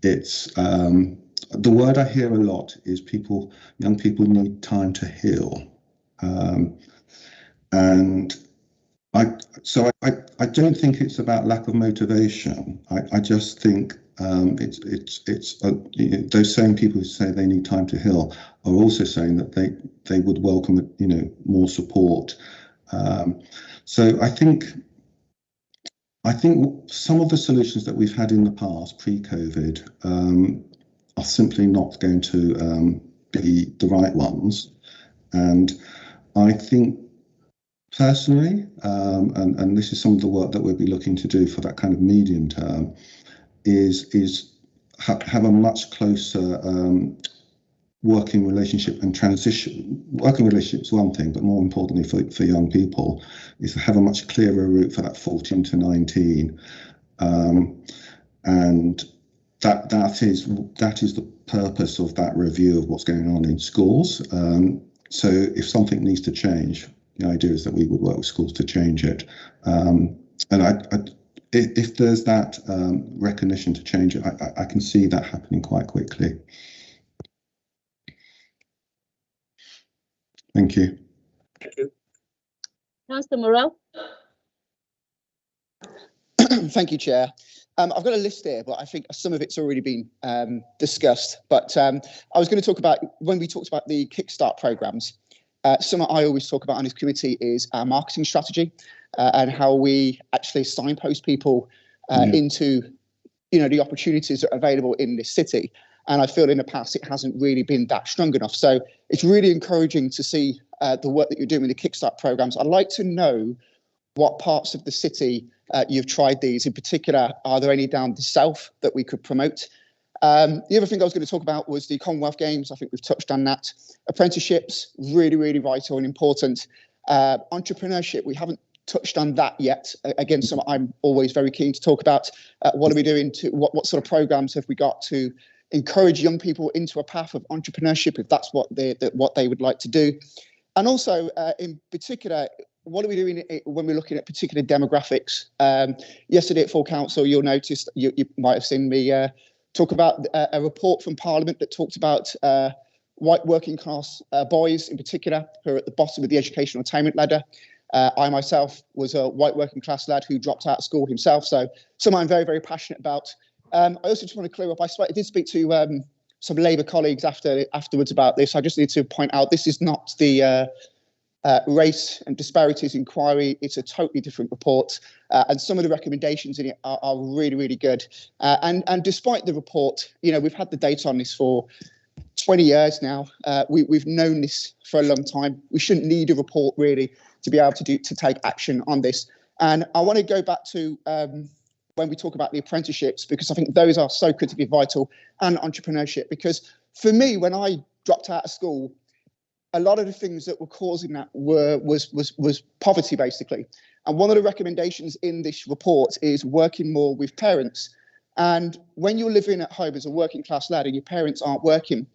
Speaker 3: It's the word I hear a lot is young people need time to heal, and I don't think it's about lack of motivation. I just think it's those same people who say they need time to heal are also saying that they would welcome more support. So I think some of the solutions that we've had in the past, pre-COVID, are simply not going to be the right ones. And I think personally, and this is some of the work that we'll be looking to do for that kind of medium term, is have a much closer working relationship and transition. Working relationship is one thing, but more importantly for young people is to have a much clearer route for that 14 to 19, and that is the purpose of that review of what's going on in schools. So if something needs to change, the idea is that we would work with schools to change it, and if there's that recognition to change it, I can see that happening quite quickly. Thank you.
Speaker 1: Councillor Morrell.
Speaker 8: Thank you, Chair. I've got a list here, but I think some of it's already been discussed. But I was going to talk about, when we talked about the Kickstart programmes, something I always talk about on this committee is our marketing strategy and how we actually signpost people into, the opportunities that are available in this city. And I feel in the past it hasn't really been that strong enough. So it's really encouraging to see the work that you're doing with the Kickstart programmes. I'd like to know what parts of the city you've tried these. In particular, are there any down the south that we could promote? The other thing I was going to talk about was the Commonwealth Games. I think we've touched on that. Apprenticeships, really, really vital and important. Entrepreneurship, we haven't touched on that yet. Again, something I'm always very keen to talk about. What are we doing to, what sort of programs have we got to encourage young people into a path of entrepreneurship, if that's what they would like to do? And also, in particular, what are we doing when we're looking at particular demographics? Yesterday at Full Council, you'll notice, you might have seen me talk about a report from Parliament that talked about white working class boys in particular, who are at the bottom of the educational attainment ladder. I myself was a white working class lad who dropped out of school himself, so something I'm very, very passionate about. I also just want to clear up, I did speak to some Labour colleagues afterwards about this. I just need to point out this is not the race and disparities inquiry. It's a totally different report, and some of the recommendations in it are really, really good. And despite the report, we've had the data on this for 20 years now. We've known this for a long time. We shouldn't need a report really to be able to take action on this. And I want to go back to when we talk about the apprenticeships, because I think those are so critically vital, and entrepreneurship. Because for me, when I dropped out of school, a lot of the things that were causing that was poverty, basically. And one of the recommendations in this report is working more with parents. And when you're living at home as a working class lad and your parents aren't working,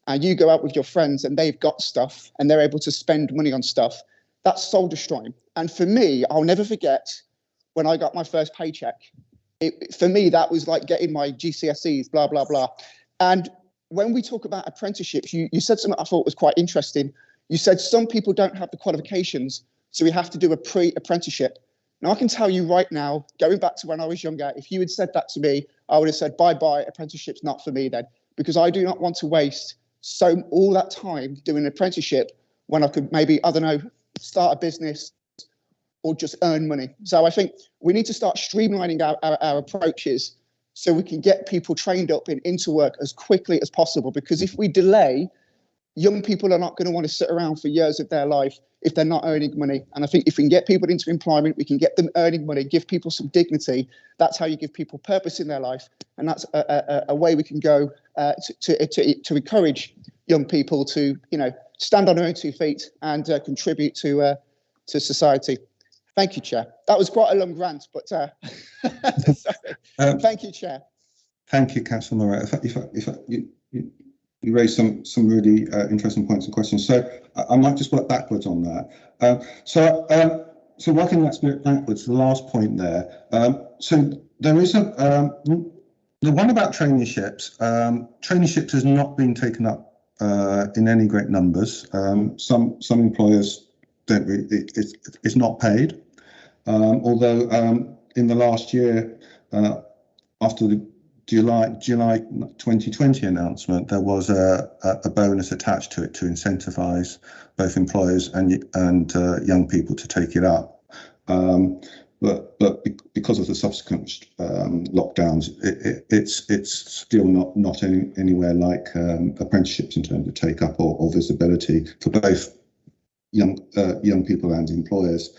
Speaker 8: and you go out with your friends and they've got stuff and they're able to spend money on stuff, that's soul destroying. And for me, I'll never forget when I got my first paycheck. For me, that was like getting my GCSEs, blah, blah, blah. And when we talk about apprenticeships, you said something I thought was quite interesting. You said some people don't have the qualifications, so we have to do a pre-apprenticeship. Now, I can tell you right now, going back to when I was younger, if you had said that to me, I would have said, bye-bye, apprenticeship's not for me then, because I do not want to waste all that time doing an apprenticeship when I could maybe, I don't know, start a business or just earn money. So I think we need to start streamlining our approaches so we can get people trained up and into work as quickly as possible, because if we delay, young people are not going to want to sit around for years of their life if they're not earning money. And I think if we can get people into employment, we can get them earning money, give people some dignity. That's how you give people purpose in their life. And that's a way we can go to encourage young people to, stand on their own 2 feet and contribute to society. Thank you, Chair. That was quite a long rant, but sorry. Thank you, Chair.
Speaker 3: Thank you, Councillor Moray. You raised some really interesting points and questions. So I might just work backwards on that. So working that spirit backwards, the last point there. So there is the one about traineeships. Traineeships has not been taken up in any great numbers. Some employers don't really, it's not paid. Although in the last year, after the July 2020 announcement, there was a bonus attached to it to incentivise both employers and young people to take it up. But because of the subsequent lockdowns, it's still not anywhere like apprenticeships in terms of take up or visibility for both young people and employers.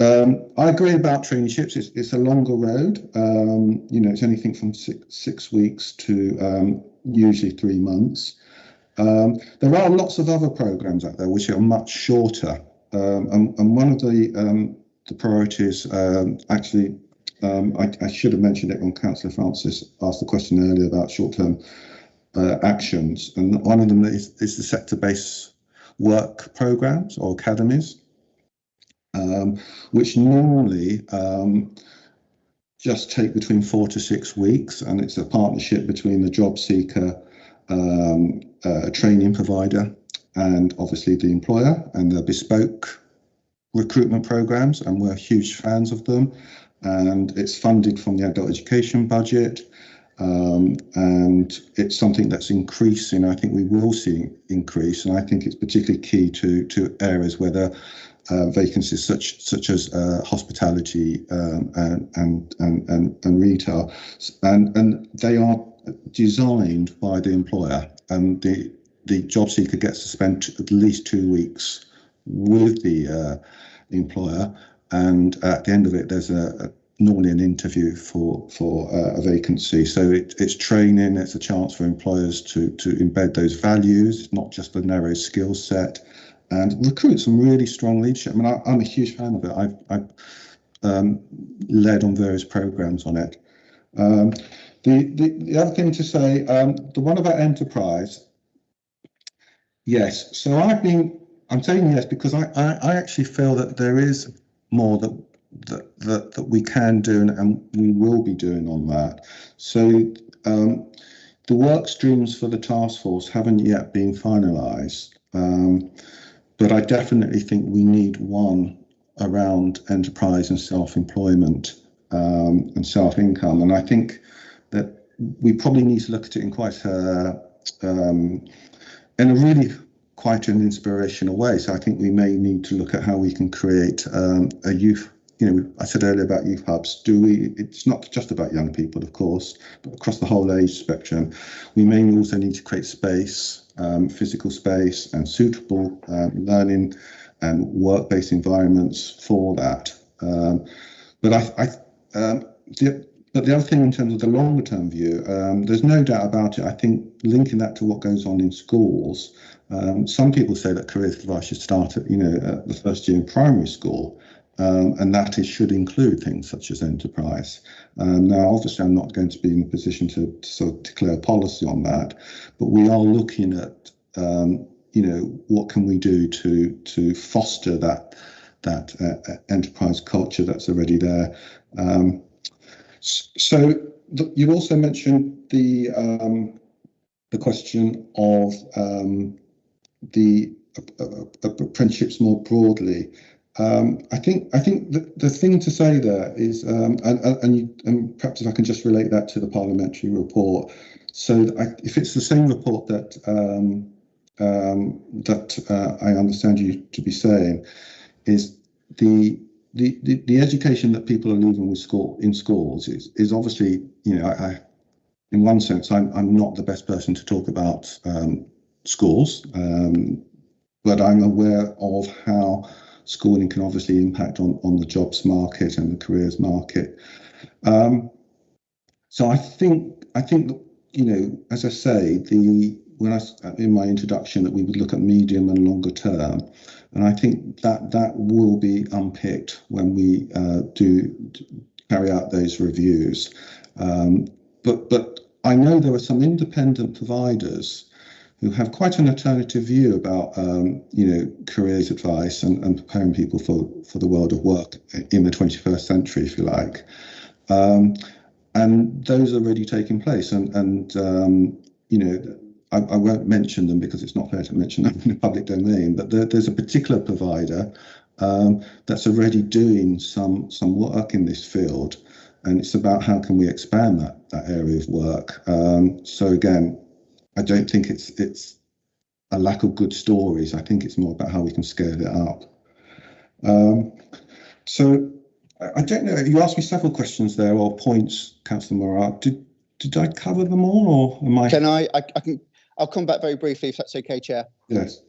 Speaker 3: I agree about traineeships. It's a longer road. It's anything from six weeks to usually 3 months. There are lots of other programs out there which are much shorter. And one of the priorities, actually, I should have mentioned it when Councillor Francis asked the question earlier about short-term actions. And one of them is the sector-based work programs or academies. Which normally just take between 4 to 6 weeks, and it's a partnership between the job seeker, training provider, and obviously the employer, and they're bespoke recruitment programs, and we're huge fans of them. And it's funded from the adult education budget, and it's something that's increasing. I think we will see increase, and I think it's particularly key to areas where there vacancies such as hospitality and retail, and they are designed by the employer, and the job seeker gets to spend at least 2 weeks with the employer, and at the end of it there's normally an interview for a vacancy. So it's training, it's a chance for employers to embed those values, not just a narrow skill set, and recruit some really strong leadership. I mean, I'm a huge fan of it. I've led on various programs on it. The other thing to say, the one about enterprise, yes. So I'm saying yes because I actually feel that there is more that we can do and we will be doing on that. So the work streams for the task force haven't yet been finalised. But I definitely think we need one around enterprise and self-employment and self-income. And I think that we probably need to look at it in quite in a really quite an inspirational way. So I think we may need to look at how we can create a youth. I said earlier about youth hubs. It's not just about young people, of course, but across the whole age spectrum. We may also need to create space, physical space, and suitable learning and work-based environments for that. But the other thing in terms of the longer-term view, there's no doubt about it. I think linking that to what goes on in schools, some people say that careers advice should start at the first year in primary school. And that should include things such as enterprise. Now, obviously, I'm not going to be in a position to sort of declare policy on that, but we are looking at, what can we do to foster that enterprise culture that's already there. You also mentioned the question of the apprenticeships more broadly. I think the thing to say there is, and perhaps if I can just relate that to the parliamentary report. So if it's the same report that I understand you to be saying, is the education that people are leaving in schools is obviously, in one sense, I'm not the best person to talk about schools, but I'm aware of how schooling can obviously impact on the jobs market and the careers market. So I think as I say, in my introduction that we would look at medium and longer term, and I think that will be unpicked when we do carry out those reviews. But I know there are some independent providers who have quite an alternative view about careers advice and preparing people for the world of work in the 21st century, if you like. And those are already taking place, and I won't mention them because it's not fair to mention them in the public domain, but there's a particular provider that's already doing some work in this field, and it's about how can we expand that area of work. So again, I don't think it's a lack of good stories. I think it's more about how we can scale it up. So I don't know, you asked me several questions there, or points, Councillor Morat. Did I cover them all, or am I?
Speaker 8: I'll come back very briefly if that's okay, Chair.
Speaker 3: Yes.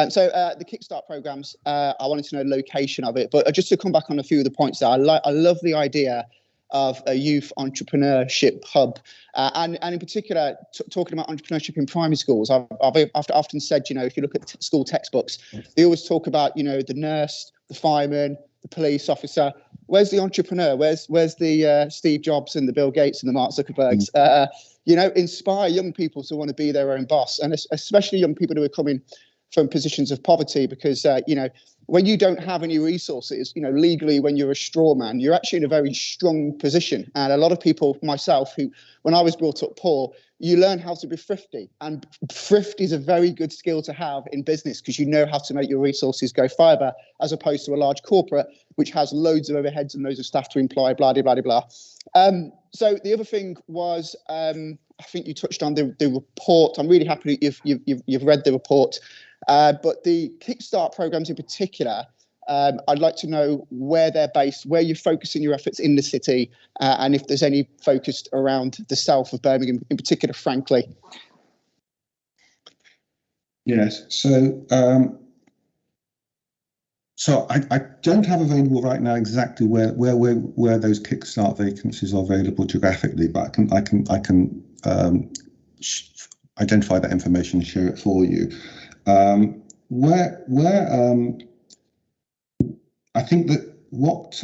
Speaker 8: So the Kickstart programmes, I wanted to know the location of it, but just to come back on a few of the points there, I love the idea of a youth entrepreneurship hub, and in particular talking about entrepreneurship in primary schools. I've often said, if you look at school textbooks, they always talk about the nurse, the fireman, the police officer. Where's the entrepreneur? Where's the Steve Jobs and the Bill Gates and the Mark Zuckerbergs? Inspire young people to want to be their own boss, and especially young people who are coming from positions of poverty, because when you don't have any resources, legally, when you're a straw man, you're actually in a very strong position. And a lot of people, myself, who, when I was brought up poor, you learn how to be thrifty, and thrift is a very good skill to have in business, because you know how to make your resources go further, as opposed to a large corporate which has loads of overheads and loads of staff to employ, blah blah blah blah. So the other thing was, I think you touched on the report. I'm really happy that you've read the report, but the Kickstart programs in particular, I'd like to know where they're based, where you're focusing your efforts in the city, and if there's any focused around the south of Birmingham in particular, frankly.
Speaker 3: Yes, so I don't have available right now exactly where those Kickstart vacancies are available geographically, but I can identify that information and share it for you. I think that what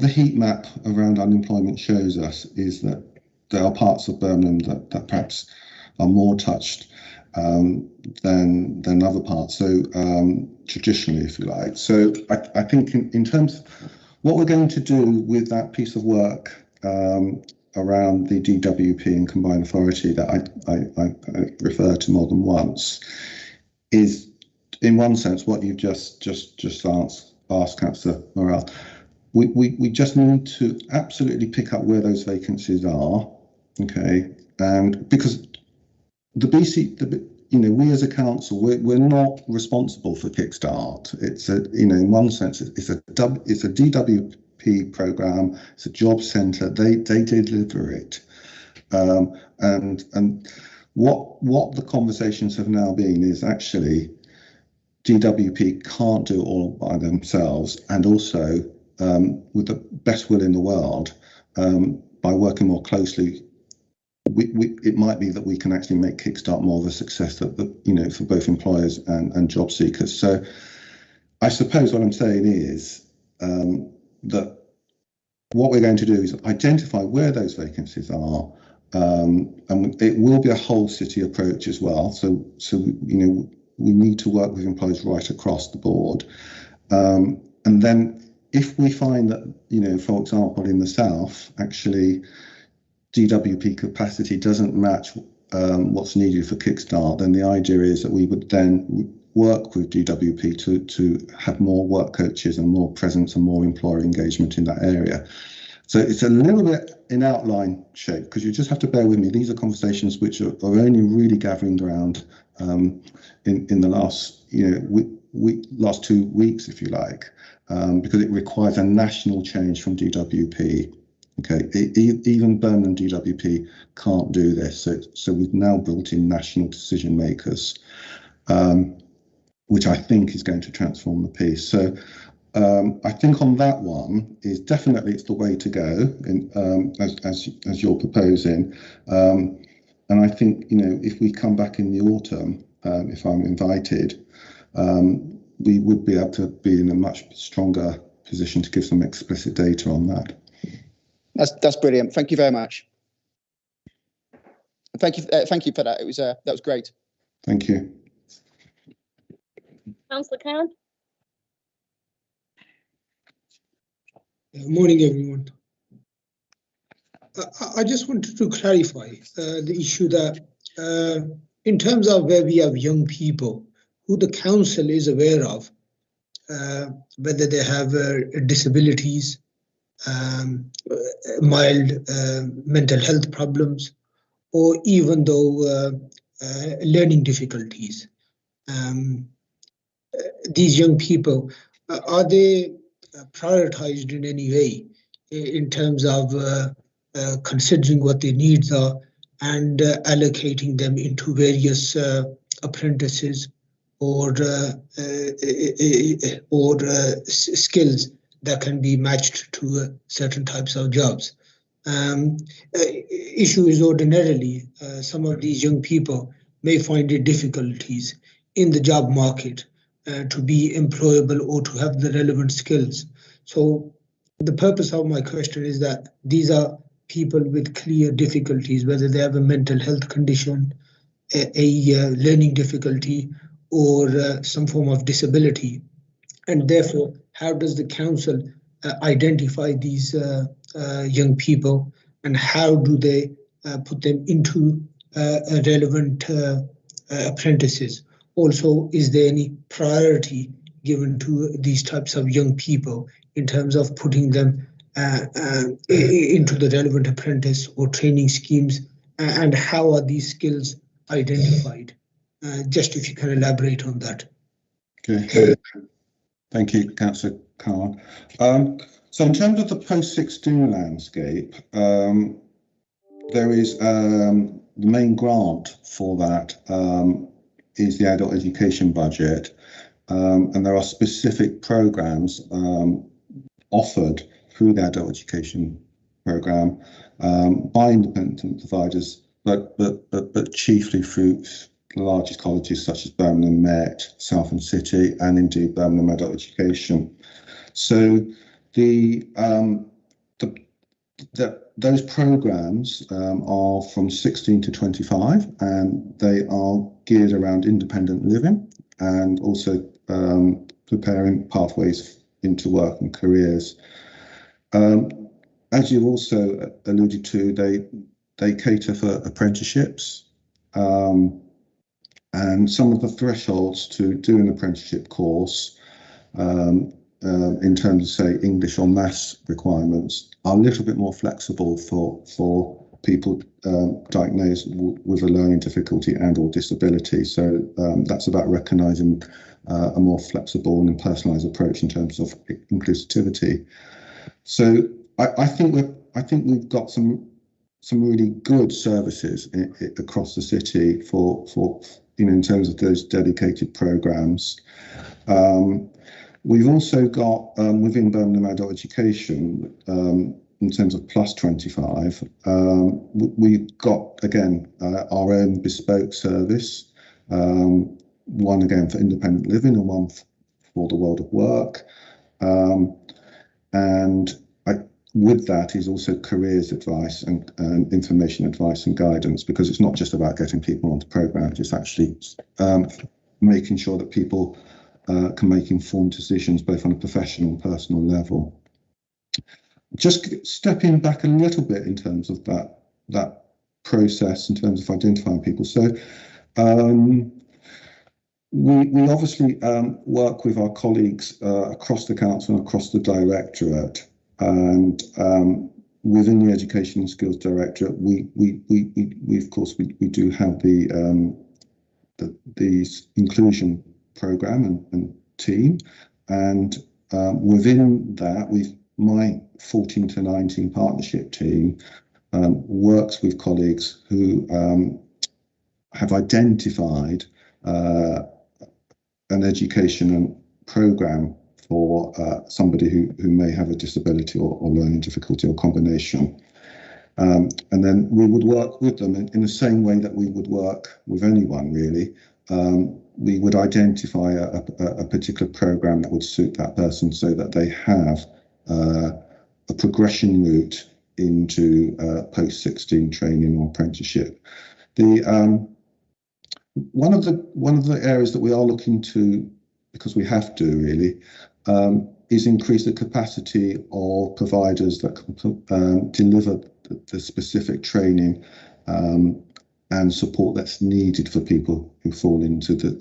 Speaker 3: the heat map around unemployment shows us is that there are parts of Birmingham that perhaps are more touched than other parts. So traditionally, if you like. So I think in terms of what we're going to do with that piece of work around the DWP and combined authority that I refer to more than once is, in one sense, what you've just asked Councillor Morel. We just need to absolutely pick up where those vacancies are, okay? And because the BC, we as a council, we're not responsible for Kickstart. It's in one sense, it's a DWP program. It's a job centre. They deliver it, and what the conversations have now been is actually DWP can't do it all by themselves, and also with the best will in the world, by working more closely, it might be that we can actually make Kickstart more of a success for both employers and job seekers. So I suppose what I'm saying is that what we're going to do is identify where those vacancies are, and it will be a whole city approach as well. So we need to work with employers right across the board, and then if we find that for example in the south actually DWP capacity doesn't match what's needed for Kickstart, then the idea is that we would then work with DWP to have more work coaches and more presence and more employer engagement in that area. So it's a little bit in outline shape, because you just have to bear with me. These are conversations which are only really gathering ground in the last last 2 weeks, if you like, because it requires a national change from DWP. Okay, even Birmingham DWP can't do this. So we've now built in national decision makers, which I think is going to transform the piece. So I think on that one is definitely it's the way to go, as you're proposing. And I think, you know, if we come back in the autumn, if I'm invited, we would be able to be in a much stronger position to give some explicit data on that.
Speaker 8: That's brilliant. Thank you very much. Thank you for that. It was that was great.
Speaker 3: Thank you.
Speaker 1: Councillor Khan.
Speaker 9: Morning, everyone. I just wanted to clarify the issue that in terms of where we have young people who the council is aware of, whether they have disabilities, mild mental health problems, or even though learning difficulties. These young people, are they prioritized in any way in terms of considering what their needs are and allocating them into various apprentices or skills that can be matched to certain types of jobs? Issue is ordinarily some of these young people may find it difficulties in the job market to be employable or to have the relevant skills. So the purpose of my question is that these are people with clear difficulties, whether they have a mental health condition, a learning difficulty, or some form of disability. And therefore, how does the council identify these young people, and how do they put them into relevant apprentices? Also, is there any priority given to these types of young people in terms of putting them into the relevant apprentice or training schemes, and how are these skills identified? Just if you can elaborate on that.
Speaker 3: Okay, thank you, Councillor Khan. So in terms of the post-16 landscape, there is the main grant for that is the adult education budget, and there are specific programs offered through the adult education program by independent providers, but chiefly through the largest colleges such as Birmingham Met, Southend City, and indeed Birmingham Adult Education. So those programs are from 16 to 25, and they are geared around independent living and also preparing pathways into work and careers. As you've also alluded to, they cater for apprenticeships, and some of the thresholds to do an apprenticeship course in terms of, say, English or maths requirements are a little bit more flexible for people diagnosed with a learning difficulty and or disability. So that's about recognising a more flexible and personalised approach in terms of inclusivity. So I think we've got some really good services across the city for in terms of those dedicated programmes. We've also got within Birmingham Adult Education, in terms of plus 25, we've got again our own bespoke service, one again for independent living and one for the world of work, and with that is also careers advice and information advice and guidance, because it's not just about getting people onto programs, it's actually making sure that people can make informed decisions both on a professional and personal level. Just stepping back a little bit in terms of that process in terms of identifying people. So we obviously work with our colleagues across the council and across the directorate, and within the Education and Skills Directorate, we of course we do have the inclusion program and team, and within that my 14 to 19 partnership team works with colleagues who have identified an education programme for somebody who may have a disability or learning difficulty or combination. And then we would work with them in the same way that we would work with anyone, really. We would identify a particular programme that would suit that person so that they have a progression route into post-16 training or apprenticeship. One of the areas that we are looking to, because we have to really, is increase the capacity of providers that can deliver the specific training and support that's needed for people who fall into the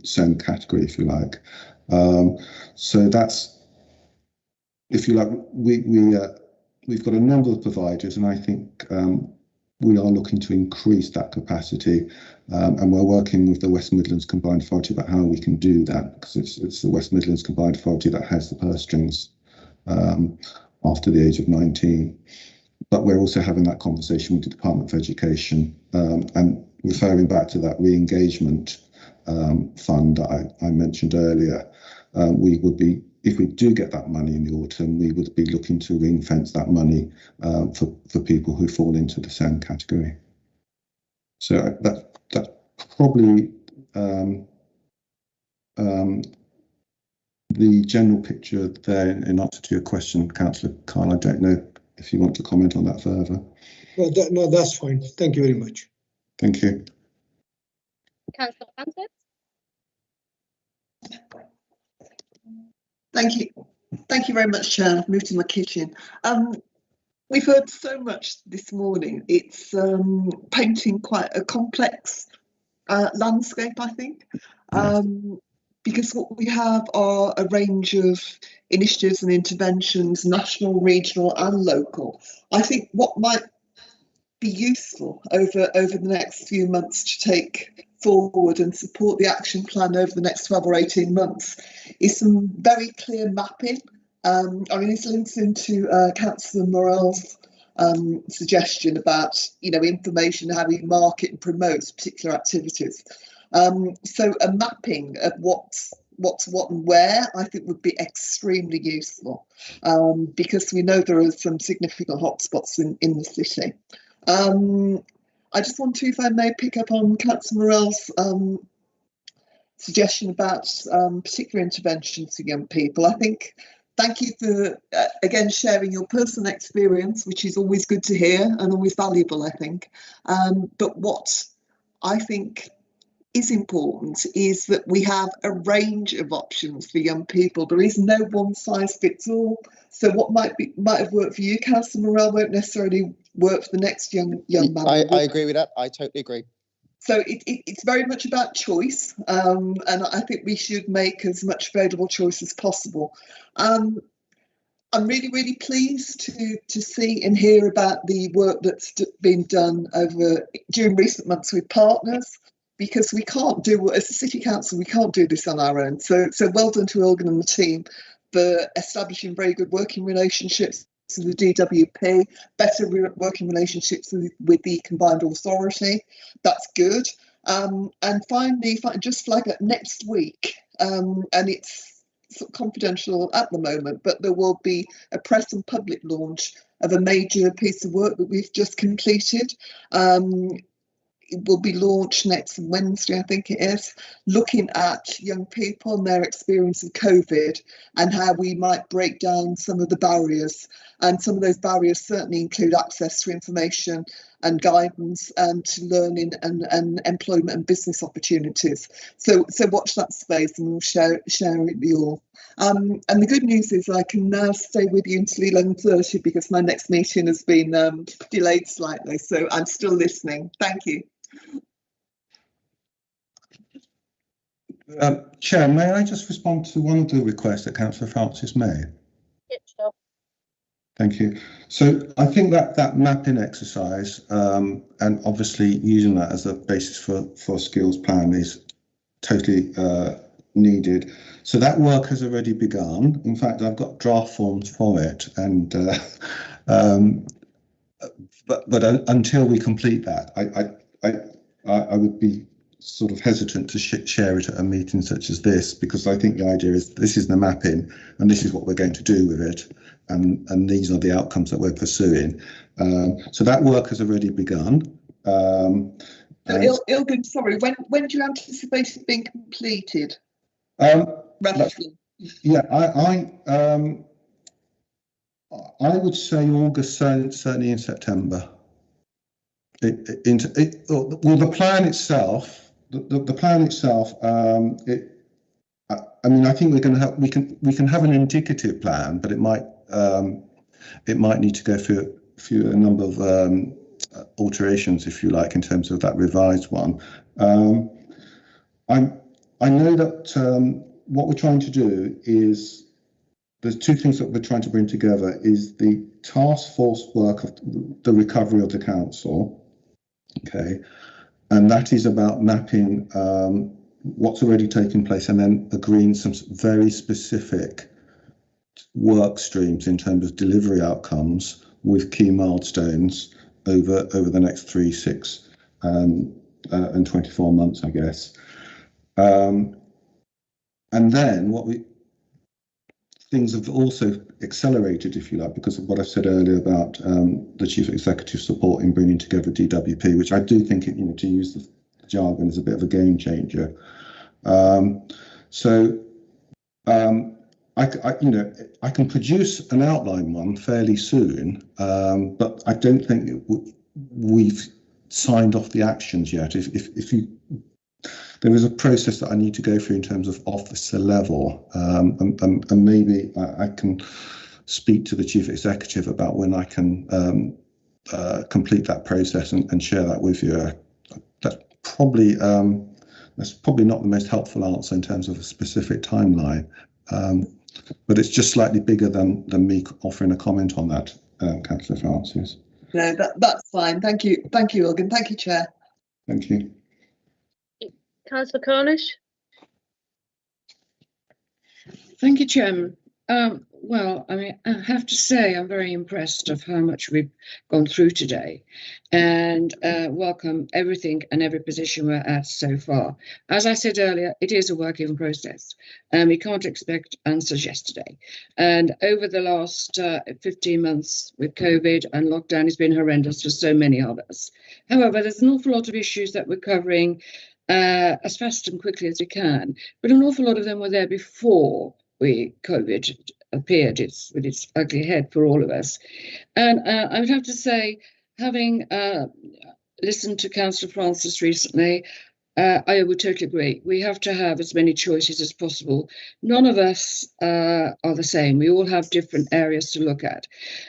Speaker 3: same category, if you like. So that's, if you like, we've got a number of providers, and I think we are looking to increase that capacity, and we're working with the West Midlands Combined Authority about how we can do that, because it's the West Midlands Combined Authority that has the purse strings after the age of 19. But we're also having that conversation with the Department of Education, and referring back to that re-engagement fund that I mentioned earlier. We would be, if we do get that money in the autumn, we would be looking to ring-fence that money for people who fall into the same category. So that's probably the general picture there in answer to your question, Councillor Khan. I don't know if you want to comment on that further.
Speaker 9: No, that's fine. Thank you very much.
Speaker 3: Thank you.
Speaker 1: Councillor Francis?
Speaker 6: Thank you. Thank you very much, Chair. I've moved to my kitchen. We've heard so much this morning. It's painting quite a complex landscape, I think, because what we have are a range of initiatives and interventions, national, regional and local. I think what might be useful over the next few months to take forward and support the action plan over the next 12 or 18 months is some very clear mapping. I mean, this links into Councillor Morell's suggestion about, information, how we market and promote particular activities. So a mapping of what's what and where, I think, would be extremely useful, because we know there are some significant hotspots in the city. I just want to, if I may, pick up on Councillor Morell's suggestion about particular interventions for young people. I think, thank you for, again, sharing your personal experience, which is always good to hear and always valuable, I think. But what I think is important is that we have a range of options for young people. There is no one size fits all. So what might have worked for you, Councillor Morell, won't necessarily work for the next young man.
Speaker 8: I agree with that. I totally agree.
Speaker 6: So it's very much about choice, and I think we should make as much available choice as possible. I'm really, really pleased to see and hear about the work that's been done during recent months with partners, because we can't do, as a City Council, we can't do this on our own. So well done to Ilgan and the team for establishing very good working relationships with the DWP, better working relationships with the Combined Authority. That's good. And finally, if I just flag it next week, and it's sort of confidential at the moment, but there will be a press and public launch of a major piece of work that we've just completed. It will be launched next Wednesday, I think it is, looking at young people and their experience of COVID and how we might break down some of the barriers. And some of those barriers certainly include access to information and guidance and to learning and employment and business opportunities. So watch that space and we'll share it with you all. And the good news is I can now stay with you until 11:30 because my next meeting has been delayed slightly. So I'm still listening. Thank you.
Speaker 3: Chair, may I just respond to one of the requests that Councillor Francis made?
Speaker 1: Yeah, sure.
Speaker 3: Thank you. So I think that mapping exercise, and obviously using that as a basis for a skills plan, is totally needed. So that work has already begun. In fact, I've got draft forms for it, and but until we complete that, I would be sort of hesitant to share it at a meeting such as this, because I think the idea is this is the mapping and this is what we're going to do with it, and these are the outcomes that we're pursuing. So that work has already begun.
Speaker 6: Ilgun, sorry, when do you anticipate it being completed? Roughly.
Speaker 3: Yeah, I would say August, certainly in September. Well, the plan itself. The plan itself, I mean, I think we're going to have, we can have an indicative plan, but it might need to go through a number of alterations, if you like, in terms of that revised one. I know that what we're trying to do is, there's two things that we're trying to bring together, is the task force work of the recovery of the council, okay, and that is about mapping what's already taken place and then agreeing some very specific work streams in terms of delivery outcomes with key milestones over the next 3, 6 and 24 months, I guess. And then things have also accelerated, if you like, because of what I said earlier about the chief executive support in bringing together DWP, which I do think, to use the jargon, is a bit of a game changer. I can produce an outline one fairly soon, but I don't think we've signed off the actions yet. There is a process that I need to go through in terms of officer level, and maybe I can speak to the chief executive about when I can complete that process and share that with you. That's probably not the most helpful answer in terms of a specific timeline, but it's just slightly bigger than me offering a comment on that, Councillor Francis.
Speaker 6: No, that's fine. Thank you, Ilgun. Thank you, Chair.
Speaker 3: Thank you.
Speaker 1: Councillor Cornish.
Speaker 5: Thank you, Chairman. Well, I mean, I have to say I'm very impressed of how much we've gone through today, and welcome everything and every position we're at so far. As I said earlier, it is a work in process, and we can't expect answers yesterday. And over the last 15 months with COVID and lockdown has been horrendous for so many of us. However, there's an awful lot of issues that we're covering as fast and quickly as we can, but an awful lot of them were there before COVID appeared with its ugly head for all of us. And I would have to say, having listened to Councillor Francis recently, I would totally agree. We have to have as many choices as possible. None of us are the same. We all have different areas to look at.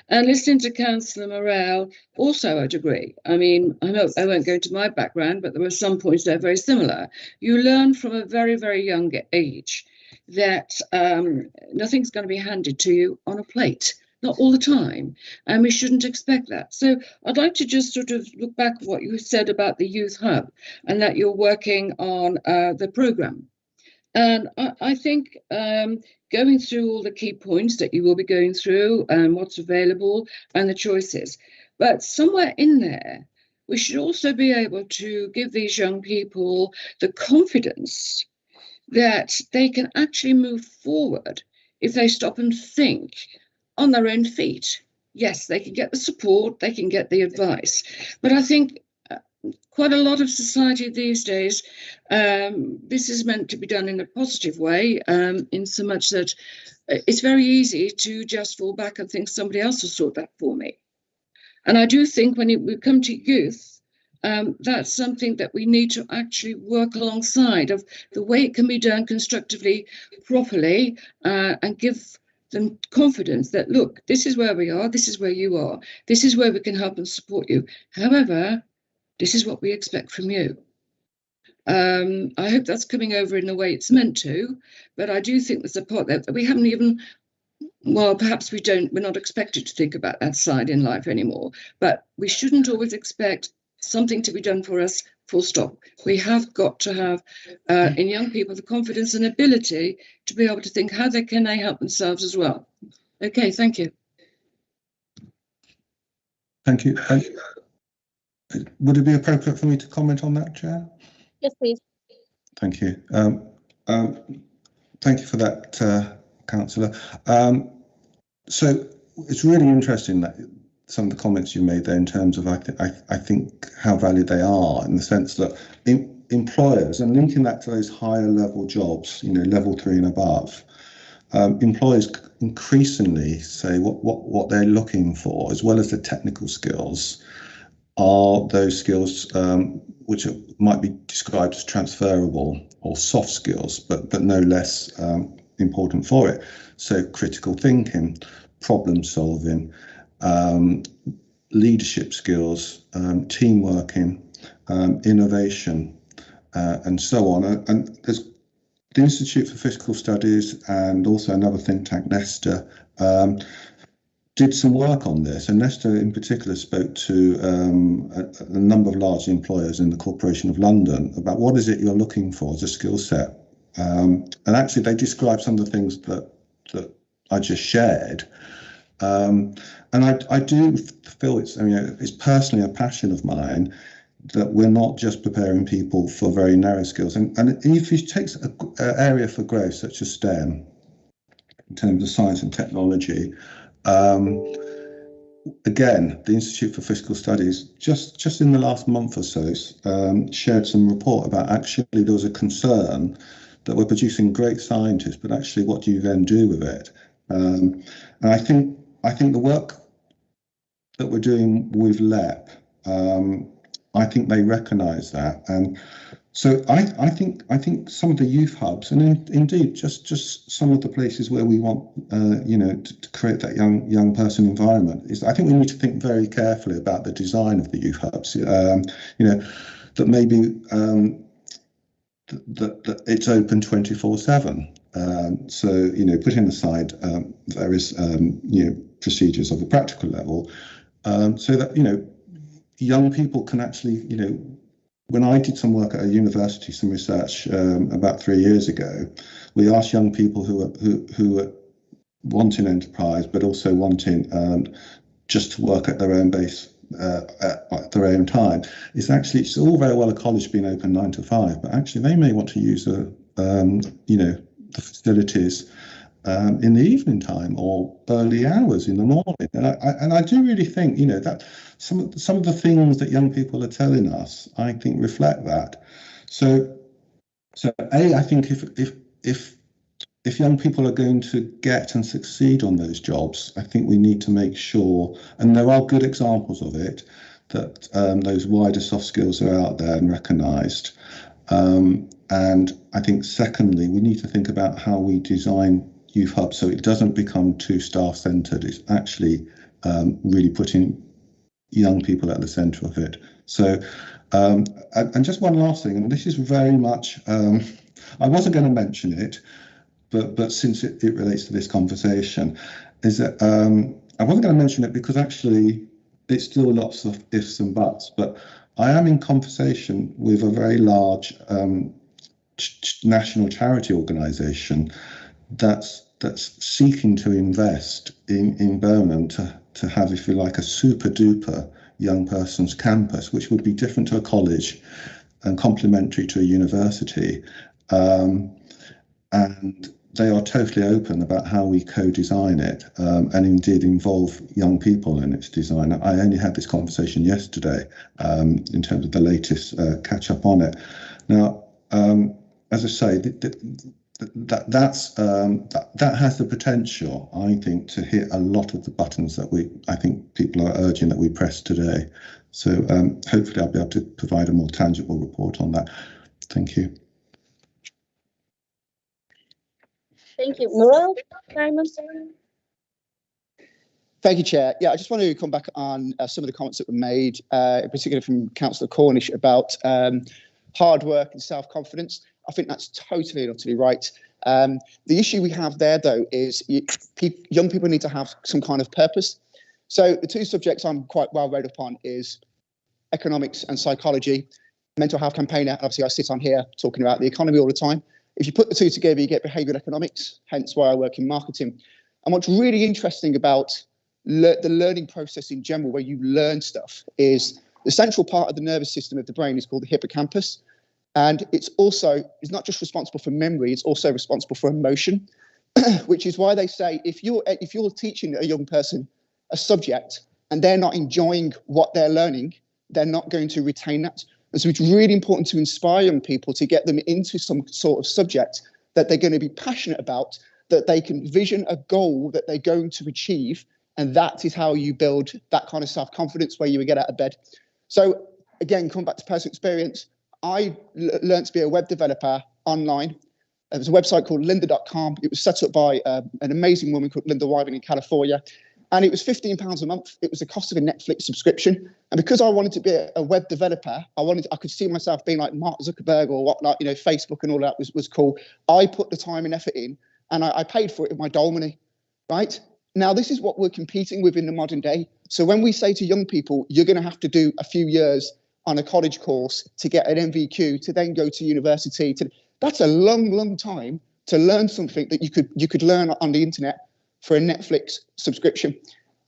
Speaker 5: And listening to Councillor Morell, also I'd agree. I mean, I won't go into my background, but there were some points that are very similar. You learn from a very, very young age that nothing's going to be handed to you on a plate. Not all the time, and we shouldn't expect that. So I'd like to just sort of look back at what you said about the Youth Hub and that you're working on the programme. And I think going through all the key points that you will be going through and what's available and the choices, but somewhere in there, we should also be able to give these young people the confidence that they can actually move forward if they stop and think on their own feet. Yes, they can get the support, they can get the advice, but I think quite a lot of society these days, this is meant to be done in a positive way, in so much that it's very easy to just fall back and think somebody else will sort that for me. And I do think when we come to youth, that's something that we need to actually work alongside of the way it can be done constructively, properly, and give them confidence that, look, this is where we are, this is where you are, this is where we can help and support you. However, this is what we expect from you. I hope that's coming over in the way it's meant to, but I do think there's a part there that we haven't even, well, perhaps we're not expected to think about that side in life anymore, but we shouldn't always expect something to be done for us full stop. We have got to have in young people the confidence and ability to be able to think how can they help themselves as well. Okay, thank you.
Speaker 3: Thank you. Would it be appropriate for me to comment on that, Chair?
Speaker 1: Yes, please.
Speaker 3: Thank you. Thank you for that, Councillor. So it's really interesting that some of the comments you made there in terms of I think how valued they are, in the sense that employers, and linking that to those higher level jobs, you know, level 3 and above, employers increasingly say what they're looking for, as well as the technical skills, are those skills which might be described as transferable or soft skills, but no less important for it. So critical thinking, problem solving, leadership skills, team working, innovation, and so on. And there's the Institute for Fiscal Studies and also another think tank, Nesta, did some work on this, and Nesta in particular spoke to a number of large employers in the Corporation of London about what is it you're looking for as a skill set. And actually they described some of the things that I just shared. And I do feel it's personally a passion of mine that we're not just preparing people for very narrow skills. And if you take an area for growth such as STEM, in terms of science and technology, again, the Institute for Fiscal Studies just in the last month or so shared some report about actually there was a concern that we're producing great scientists, but actually what do you then do with it? And I think the work that we're doing with LEP, I think they recognise that, and so I think some of the youth hubs, and indeed just some of the places where we want to create that young person environment, is I think we need to think very carefully about the design of the youth hubs. That maybe that it's open 24/7. So putting aside various procedures of a practical level, so that young people can actually when I did some work at a university, some research about 3 years ago, we asked young people who were wanting enterprise, but also wanting just to work at their own base at their own time. It's all very well a college being open 9 to 5, but actually they may want to use the facilities in the evening time or early hours in the morning. And I do really think that some of the things that young people are telling us, I think, reflect that. So I think if young people are going to get and succeed on those jobs, I think we need to make sure, and there are good examples of it, that those wider soft skills are out there and recognised. And I think secondly, we need to think about how we design youth hubs so it doesn't become too staff centred. It's actually really putting young people at the centre of it. So and just one last thing, and this is very much I wasn't going to mention it, but since it relates to this conversation, is that I wasn't going to mention it because actually it's still lots of ifs and buts, but I am in conversation with a very large national charity organisation that's seeking to invest in Birmingham to have, if you like, a super duper young person's campus, which would be different to a college and complementary to a university. And they are totally open about how we co-design it and indeed involve young people in its design. I only had this conversation yesterday in terms of the latest catch up on it. Now, as I say, that has the potential, I think, to hit a lot of the buttons that I think people are urging that we press today. So hopefully I'll be able to provide a more tangible report on that. Thank you.
Speaker 1: Thank you. Morel, Simon?
Speaker 8: Thank you, Chair. Yeah, I just want to come back on some of the comments that were made, in particular from Councillor Cornish about hard work and self-confidence. I think that's totally and utterly right. The issue we have there, though, is young people need to have some kind of purpose. So the two subjects I'm quite well read upon is economics and psychology. mental health campaigner. Obviously, I sit on here talking about the economy all the time. If you put the two together, you get behavioural economics, hence why I work in marketing. And what's really interesting about the learning process in general, where you learn stuff, is the central part of the nervous system of the brain is called the hippocampus. And it's not just responsible for memory, it's also responsible for emotion, which is why they say if you're teaching a young person a subject and they're not enjoying what they're learning, they're not going to retain that. And so it's really important to inspire young people to get them into some sort of subject that they're going to be passionate about, that they can vision a goal that they're going to achieve. And that is how you build that kind of self-confidence where you would get out of bed. So again, coming back to personal experience, I learned to be a web developer online. There was a website called lynda.com. It was set up by an amazing woman called Linda Wyving in California. And it was £15 a month. It was the cost of a Netflix subscription. And because I wanted to be a web developer, I could see myself being like Mark Zuckerberg or whatnot, Facebook and all that was cool. I put the time and effort in, and I paid for it with my dole money, right? Now, this is what we're competing with in the modern day. So when we say to young people, you're going to have to do a few years on a college course to get an MVQ, to then go to university, that's a long, long time to learn something that you could learn on the internet for a Netflix subscription.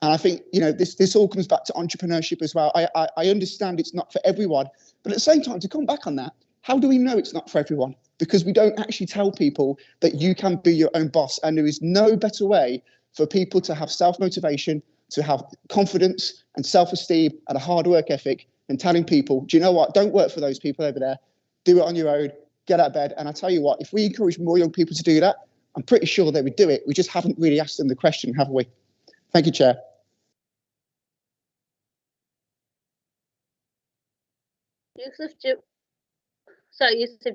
Speaker 8: And I think, this all comes back to entrepreneurship as well. I understand it's not for everyone, but at the same time, to come back on that, how do we know it's not for everyone? Because we don't actually tell people that you can be your own boss. And there is no better way for people to have self-motivation, to have confidence and self-esteem and a hard work ethic than telling people, do you know what? Don't work for those people over there. Do it on your own. Get out of bed. And I tell you what, if we encourage more young people to do that, I'm pretty sure they would do it. We just haven't really asked them the question, have we? Thank you, Chair.
Speaker 1: Yusuf, do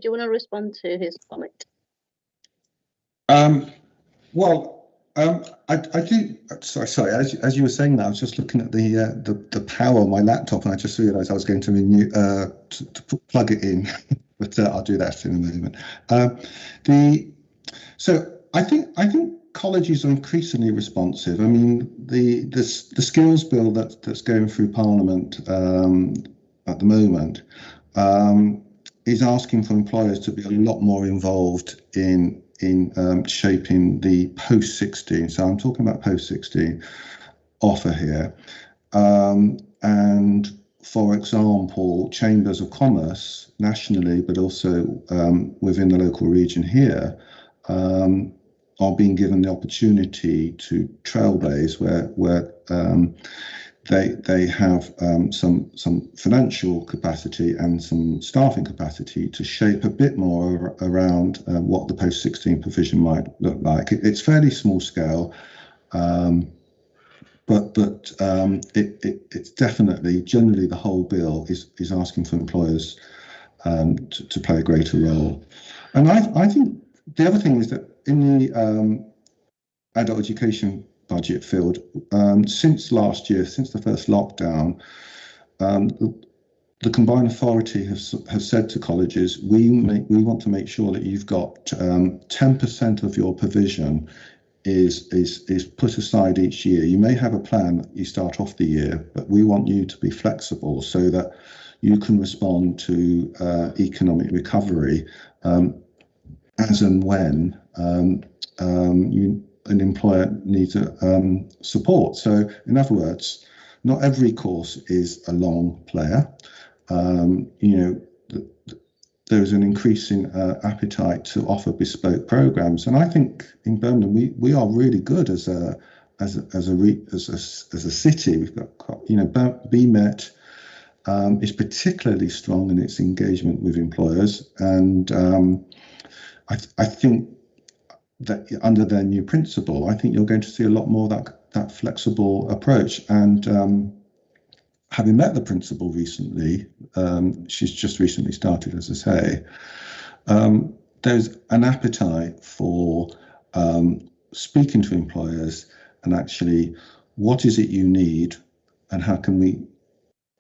Speaker 1: you want to respond to his comment?
Speaker 3: I do. Sorry. As you were saying that, I was just looking at the power of my laptop, and I just realised I was going to renew to plug it in, but I'll do that in a moment. So I think colleges are increasingly responsive. I mean, the skills bill that's going through Parliament at the moment is asking for employers to be a lot more involved in shaping the post-16. So I'm talking about post-16 offer here. And for example, chambers of commerce nationally, but also within the local region here, are being given the opportunity to trailblaze where they have some financial capacity and some staffing capacity to shape a bit more around what the post-16 provision might look like. It's fairly small scale, but it's definitely, generally the whole bill is asking for employers to play a greater role. And I think the other thing is that in the adult education budget field, since last year, since the first lockdown, the combined authority has said to colleges, we want to make sure that you've got 10% of your provision is put aside each year. You may have a plan that you start off the year, but we want you to be flexible so that you can respond to economic recovery as and when an employer needs support. So in other words, not every course is a long player. There's an increasing appetite to offer bespoke programs, and I think in Birmingham we are really good as a city. We've got BMET is particularly strong in its engagement with employers, and I think that under their new principle, I think you're going to see a lot more that flexible approach. And having met the principal recently, she's just recently started, as I say, there's an appetite for speaking to employers and actually, what is it you need and how can we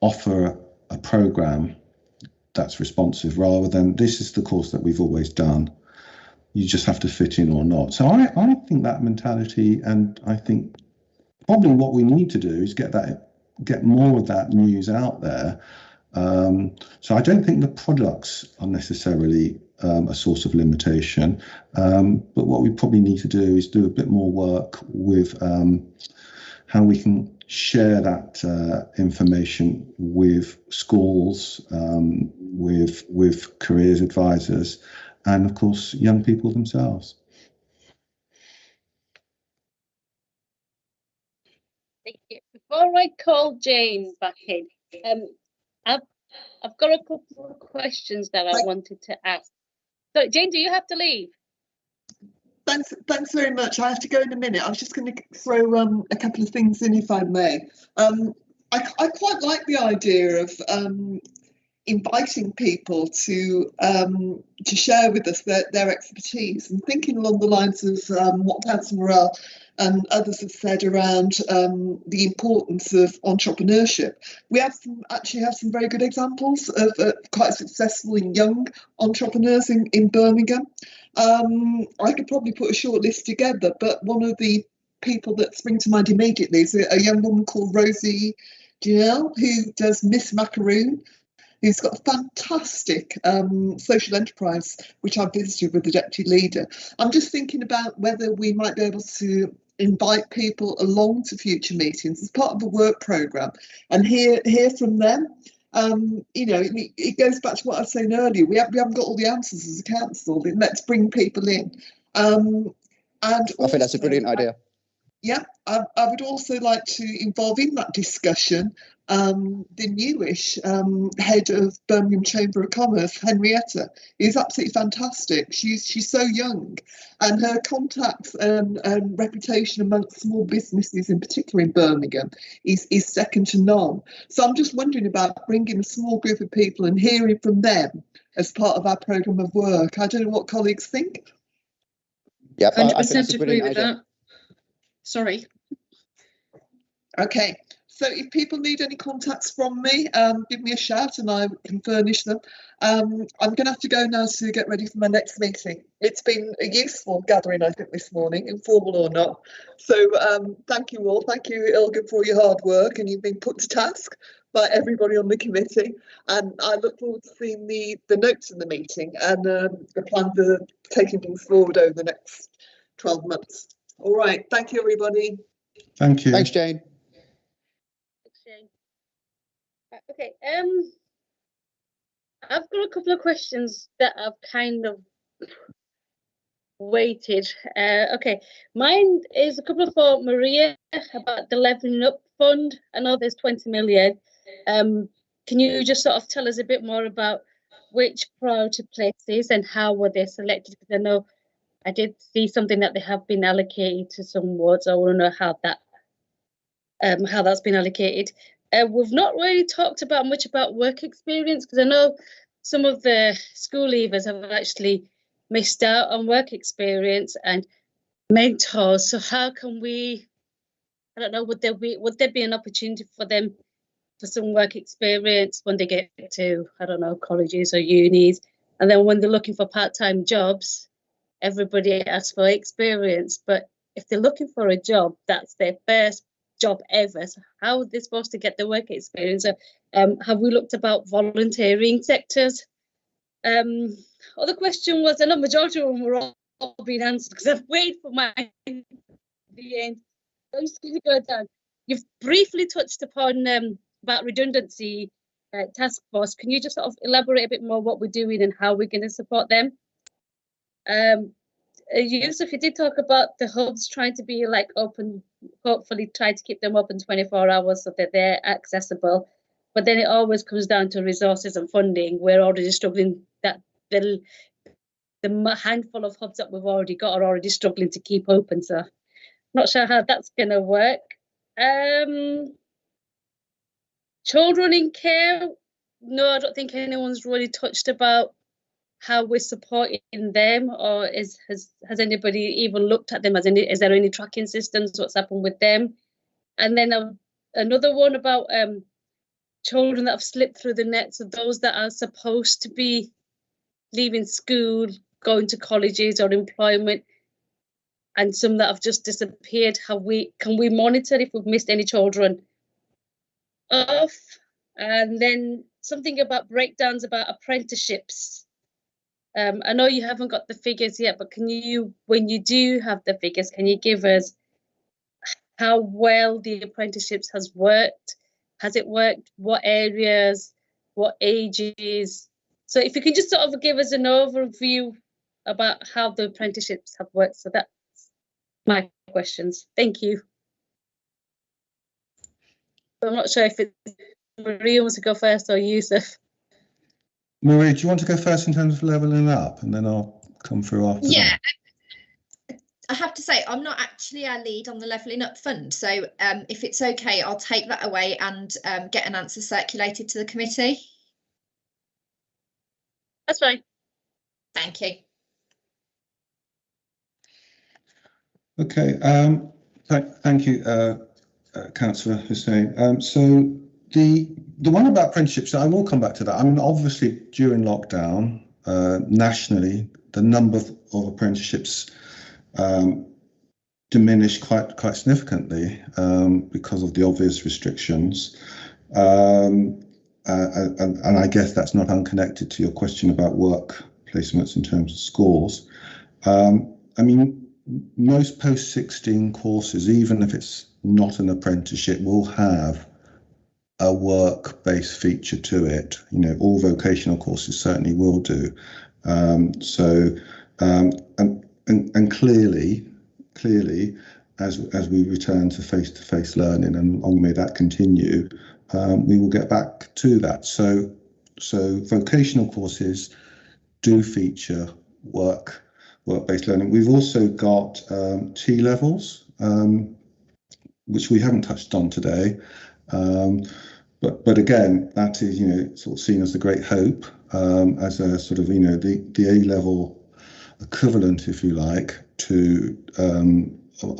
Speaker 3: offer a program that's responsive rather than this is the course that we've always done. You just have to fit in or not. So I think that mentality, and I think probably what we need to do is get more of that news out there So I don't think the products are necessarily a source of limitation, but what we probably need to do is do a bit more work with how we can share that information with schools, with careers advisors, and of course young people themselves.
Speaker 1: Thank you. Before I call Jane back in, I've got a couple of questions that I wanted to ask. So, Jane, do you have to leave?
Speaker 6: Thanks very much. I have to go in a minute. I was just going to throw a couple of things in, if I may. I quite like the idea of inviting people to share with us their expertise, and thinking along the lines of what Councillor Morell and others have said around the importance of entrepreneurship. We actually have some very good examples of quite successful young entrepreneurs in Birmingham. I could probably put a short list together, but one of the people that spring to mind immediately is a young woman called Rosie Janelle, who does Miss Macaroon, who's got a fantastic social enterprise, which I visited with the deputy leader. I'm just thinking about whether we might be able to invite people along to future meetings as part of the work programme and hear from them. You know, it goes back to what I was saying earlier. We haven't got all the answers as a council. Let's bring people in. And
Speaker 8: I think that's a brilliant idea.
Speaker 6: Yeah, I would also like to involve in that discussion the newish head of Birmingham Chamber of Commerce, Henrietta, is absolutely fantastic. She's so young, and her contacts and reputation amongst small businesses, in particular in Birmingham, is second to none. So I'm just wondering about bringing a small group of people and hearing from them as part of our programme of work. I don't know what colleagues think.
Speaker 8: Yeah,
Speaker 5: 100% agree with that. Sorry.
Speaker 6: Okay, so if people need any contacts from me, give me a shout and I can furnish them. I'm going to have to go now to get ready for my next meeting. It's been a useful gathering, I think, this morning, informal or not. So thank you all. Thank you, Ilga, for your hard work, and you've been put to task by everybody on the committee. And I look forward to seeing the notes in the meeting and the plan for taking things forward over the next 12 months. All right, thank you, everybody.
Speaker 3: Thank you.
Speaker 8: Thanks, Jane.
Speaker 1: Thanks, Jane. Okay, I've got a couple of questions that I've kind of waited. Okay, mine is a couple for Maria about the Levelling Up Fund. I know there's 20 million. Can you just sort of tell us a bit more about which priority places and how were they selected? Because I know I did see something that they have been allocated to some wards. I want to know how that's been allocated. We've not really talked about much about work experience, because I know some of the school leavers have actually missed out on work experience and mentors. So how can we, I don't know, would there be an opportunity for them for some work experience when they get to, I don't know, colleges or unis, and then when they're looking for part-time jobs, everybody asks for experience, but if they're looking for a job, that's their first job ever. So how are they supposed to get the work experience? So, have we looked about volunteering sectors? Other question was, I know majority of them were all being answered because I've waited for my the end. I'm just going to go down. You've briefly touched upon about redundancy task force. Can you just sort of elaborate a bit more what we're doing and how we're going to support them? Yusuf, you did talk about the hubs trying to be like open, hopefully try to keep them open 24 hours so that they're accessible. But then it always comes down to resources and funding. We're already struggling, that the handful of hubs that we've already got are already struggling to keep open. So not sure how that's going to work. Children in care, no, I don't think anyone's really touched about how we're supporting them, or has anybody even looked at them? Is there any tracking systems? What's happened with them? And then another one about children that have slipped through the nets of those that are supposed to be leaving school, going to colleges or employment, and some that have just disappeared. Can we monitor if we've missed any children off? And then something about breakdowns about apprenticeships. I know you haven't got the figures yet, but can you, when you do have the figures, can you give us how well the apprenticeships has worked? Has it worked? What areas? What ages? So if you could just sort of give us an overview about how the apprenticeships have worked. So that's my questions. Thank you. I'm not sure if it's Maria wants to go first or Yusuf.
Speaker 3: Maria, do you want to go first in terms of levelling up, and then I'll come through after that?
Speaker 4: I have to say, I'm not actually our lead on the Levelling Up Fund. So if it's okay, I'll take that away and get an answer circulated to the committee.
Speaker 1: That's fine.
Speaker 4: Thank you.
Speaker 3: Okay, thank you, Councillor Hussain. So the one about apprenticeships, I will come back to that. I mean, obviously during lockdown, nationally, the number of apprenticeships diminished quite significantly because of the obvious restrictions. And I guess that's not unconnected to your question about work placements in terms of schools. I mean, most post-16 courses, even if it's not an apprenticeship, will have a work-based feature to it. You know, all vocational courses certainly will do. And clearly, as we return to face-to-face learning, and long may that continue, we will get back to that. So vocational courses do feature work-based learning. We've also got T levels, which we haven't touched on today. But again, that is, you know, sort of seen as the great hope, as a sort of, you know, the A-level equivalent, if you like, to a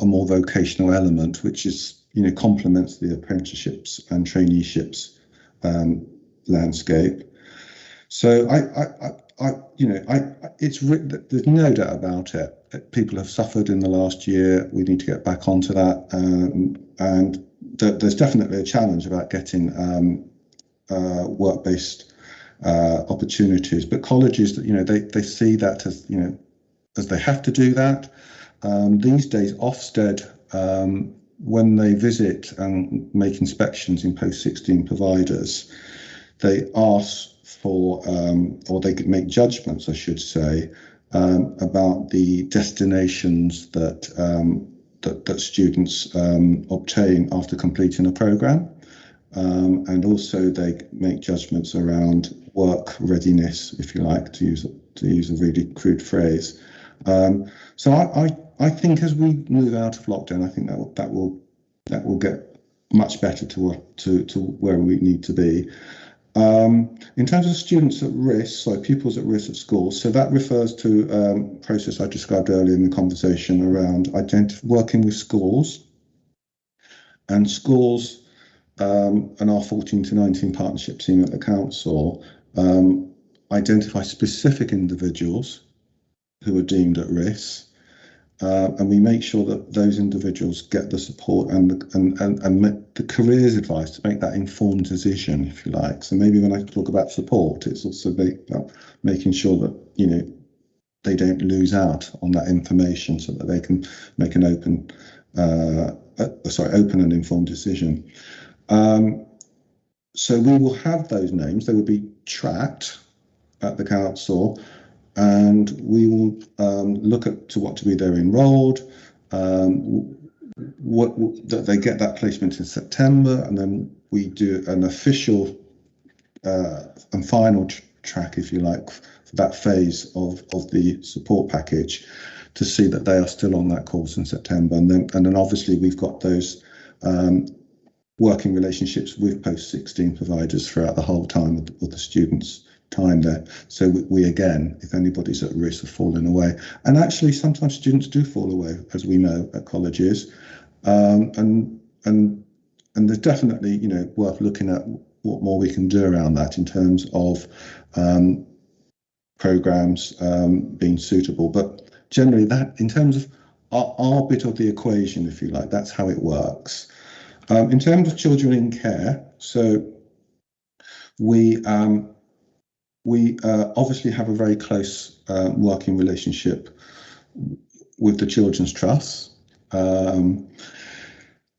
Speaker 3: more vocational element, which is, you know, complements the apprenticeships and traineeships landscape. So there's no doubt about it. People have suffered in the last year. We need to get back onto that, and there's definitely a challenge about getting work-based opportunities. But colleges, you know, they see that as, you know, as they have to do that. These days, Ofsted, when they visit and make inspections in post-16 providers, they ask for, or they could make judgments, I should say, about the destinations that that students obtain after completing a programme, and also they make judgments around work readiness, if you like, to use a really crude phrase. So I think as we move out of lockdown, I think that will get much better to where we need to be. In terms of students at risk, so pupils at risk at schools, so that refers to a process I described earlier in the conversation around working with schools. And schools and our 14 to 19 partnership team at the council identify specific individuals who are deemed at risk. And we make sure that those individuals get the support and the careers advice to make that informed decision, if you like. So maybe when I talk about support, it's also about making sure that, you know, they don't lose out on that information, so that they can make an open and informed decision. So we will have those names. They will be tracked at the council, and we will look to what degree they're enrolled, that they get that placement in September, and then we do an official and final track, if you like, for that phase of the support package, to see that they are still on that course in September. And then obviously we've got those working relationships with post-16 providers throughout the whole time of the students' time there. So we again, if anybody's at risk of falling away, and actually sometimes students do fall away, as we know, at colleges, and there's definitely, you know, worth looking at what more we can do around that in terms of programs being suitable. But generally, that in terms of our bit of the equation, if you like, that's how it works. In terms of children in care, so we obviously have a very close working relationship with the Children's Trust.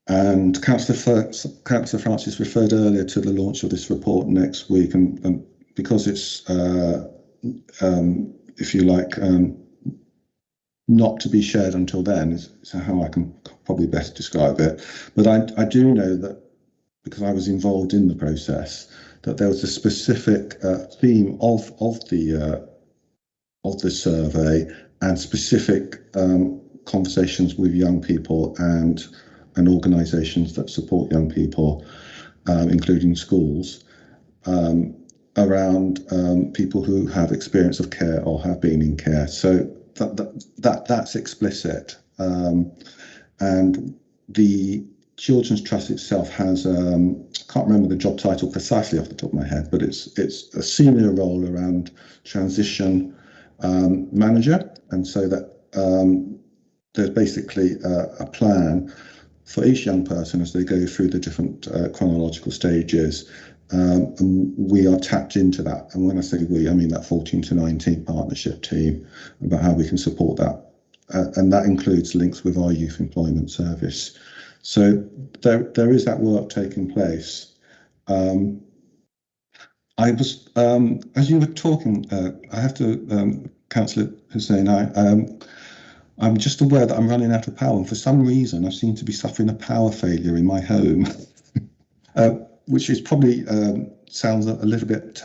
Speaker 3: And Councillor Francis referred earlier to the launch of this report next week, and because it's, if you like, not to be shared until then, is how I can probably best describe it. But I do know that, because I was involved in the process, that there was a specific theme of the survey and specific conversations with young people and organisations that support young people, including schools, around people who have experience of care or have been in care. So that's explicit, and the Children's Trust itself has, I can't remember the job title precisely off the top of my head, but it's a senior role around transition manager, and so that there's basically a plan for each young person as they go through the different chronological stages, and we are tapped into that. And when I say we, I mean that 14 to 19 partnership team, about how we can support that, and that includes links with our youth employment service. So there is that work taking place. I was, as you were talking, I have to, Councillor Hussain, I'm just aware that I'm running out of power, and for some reason I seem to be suffering a power failure in my home, which is probably sounds a little bit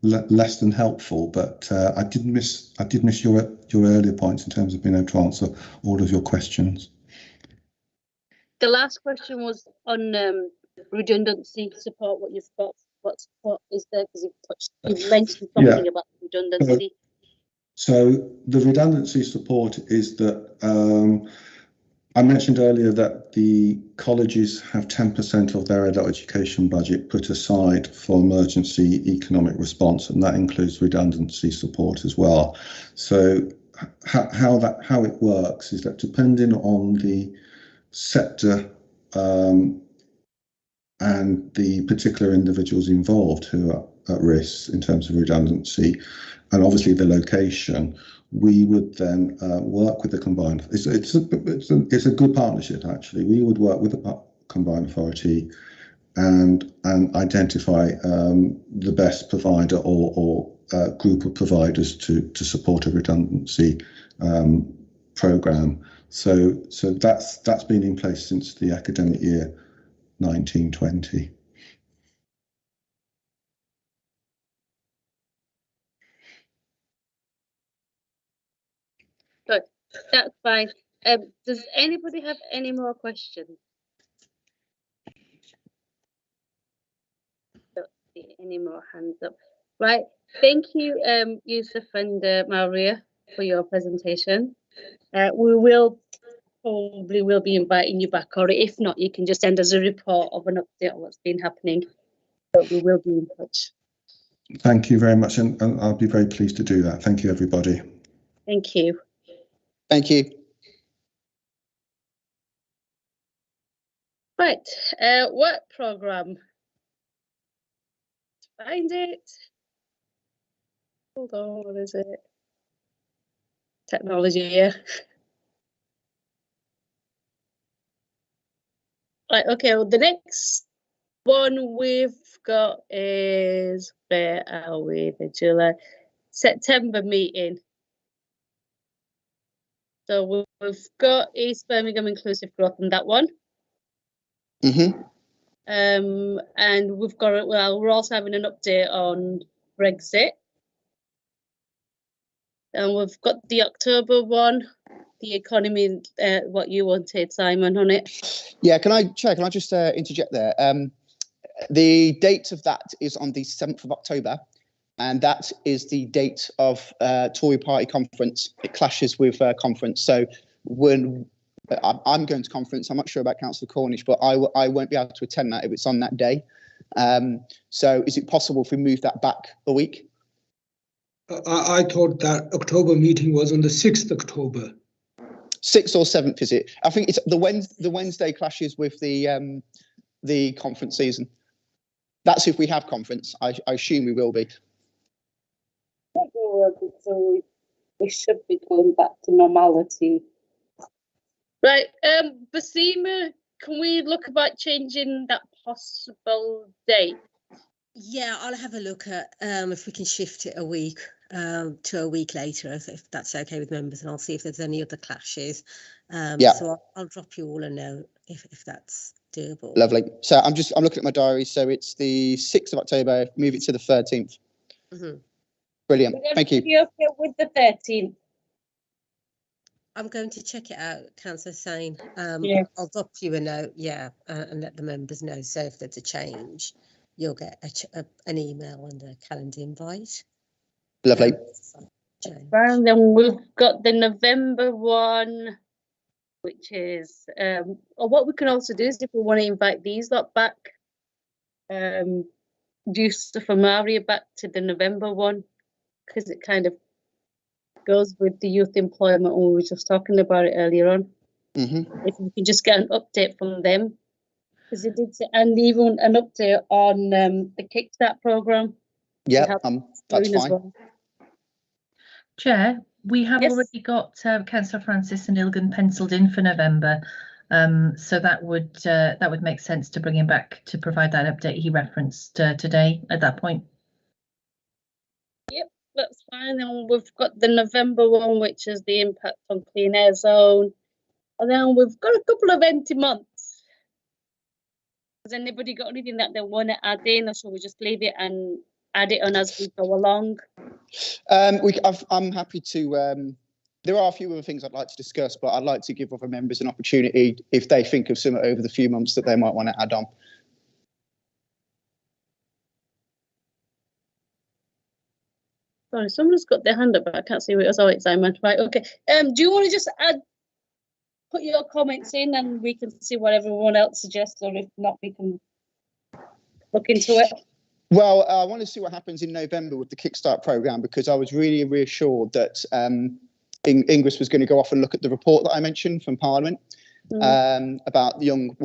Speaker 3: less than helpful. But I did miss your earlier points in terms of being able to answer all of your questions.
Speaker 1: The last question was on redundancy support. What you've got, what support is there? Because you've mentioned something about redundancy.
Speaker 3: So the redundancy support is that I mentioned earlier that the colleges have 10% of their adult education budget put aside for emergency economic response, and that includes redundancy support as well. So how it works is that, depending on the sector and the particular individuals involved who are at risk in terms of redundancy, and obviously the location, we would then work with the combined. It's a good partnership, actually. We would work with the combined authority and identify the best provider or group of providers to support a redundancy programme. So that's been in place since the academic year 1920.
Speaker 1: Good, that's fine. Does anybody have any more questions? Don't see any more hands up. Right, thank you, Yusuf and Maria, for your presentation. We will be inviting you back, or if not, you can just send us a report of an update on what's been happening. But we will be in touch.
Speaker 3: Thank you very much, and I'll be very pleased to do that. Thank you, everybody.
Speaker 1: Thank you.
Speaker 8: Thank you.
Speaker 1: Right, work programme. Find it. Hold on, what is it? Technology, yeah. Right, okay, well, the next one we've got is, where are we? The July, September meeting. So we've got East Birmingham Inclusive Growth in that one.
Speaker 8: Mm-hmm.
Speaker 1: And we've got, well, we're also having an update on Brexit. And we've got the October one, the economy, what you wanted, Simon, on it.
Speaker 8: Yeah, can I just interject there? The date of that is on the 7th of October, and that is the date of Tory Party conference. It clashes with conference. So when I'm going to conference, I'm not sure about Councillor Cornish, but I won't be able to attend that if it's on that day. So is it possible if we move that back a week?
Speaker 9: I thought that October meeting was on the 6th October.
Speaker 8: 6th or 7th, is it? I think it's the Wednesday clashes with the conference season. That's if we have conference. I assume we will be.
Speaker 1: So we should be going back to normality. Right, Basima, can we look about changing that possible date?
Speaker 10: Yeah, I'll have a look at if we can shift it a week to a week later, if that's okay with members, and I'll see if there's any other clashes.
Speaker 8: Yeah.
Speaker 10: So I'll drop you all a note if that's doable.
Speaker 8: Lovely. So I'm looking at my diary. So it's the 6th of October. Move it to the 13th.
Speaker 10: Mm-hmm.
Speaker 8: Brilliant. Thank you.
Speaker 1: You okay with the 13th?
Speaker 10: I'm going to check it out, Councillor Sane.
Speaker 1: Yeah.
Speaker 10: I'll drop you a note, and let the members know. So if there's a change, you'll get an email and a calendar invite.
Speaker 8: Lovely.
Speaker 1: And then we've got the November one, which is, or what we can also do is if we want to invite these lot back, Yusuf and Maria back to the November one, because it kind of goes with the youth employment when we were just talking about it earlier on.
Speaker 8: Mm-hmm.
Speaker 1: If we can just get an update from them, because it did say, and even an update on the Kickstart programme.
Speaker 8: Yeah, that's fine.
Speaker 1: Well.
Speaker 11: Chair, we have already got Councillor Francis and Ilgan penciled in for November, so that would make sense to bring him back to provide that update he referenced today at that point.
Speaker 1: Yep, that's fine. And we've got the November one, which is the impact on clean air zone, and then we've got a couple of empty months. Has anybody got anything that they want to add in, or shall we just leave it and add it on as we go along?
Speaker 8: I'm happy to. There are a few other things I'd like to discuss, but I'd like to give other members an opportunity if they think of something over the few months that they might want to add on.
Speaker 1: Sorry, someone's got their hand up, but I can't see what it was. Oh, it's Simon. Right, okay. Do you want to just put your comments in and we can see what everyone else suggests, or if not, we can look into it?
Speaker 8: Well, I want to see what happens in November with the Kickstart programme, because I was really reassured that Ingris was going to go off and look at the report that I mentioned from Parliament about young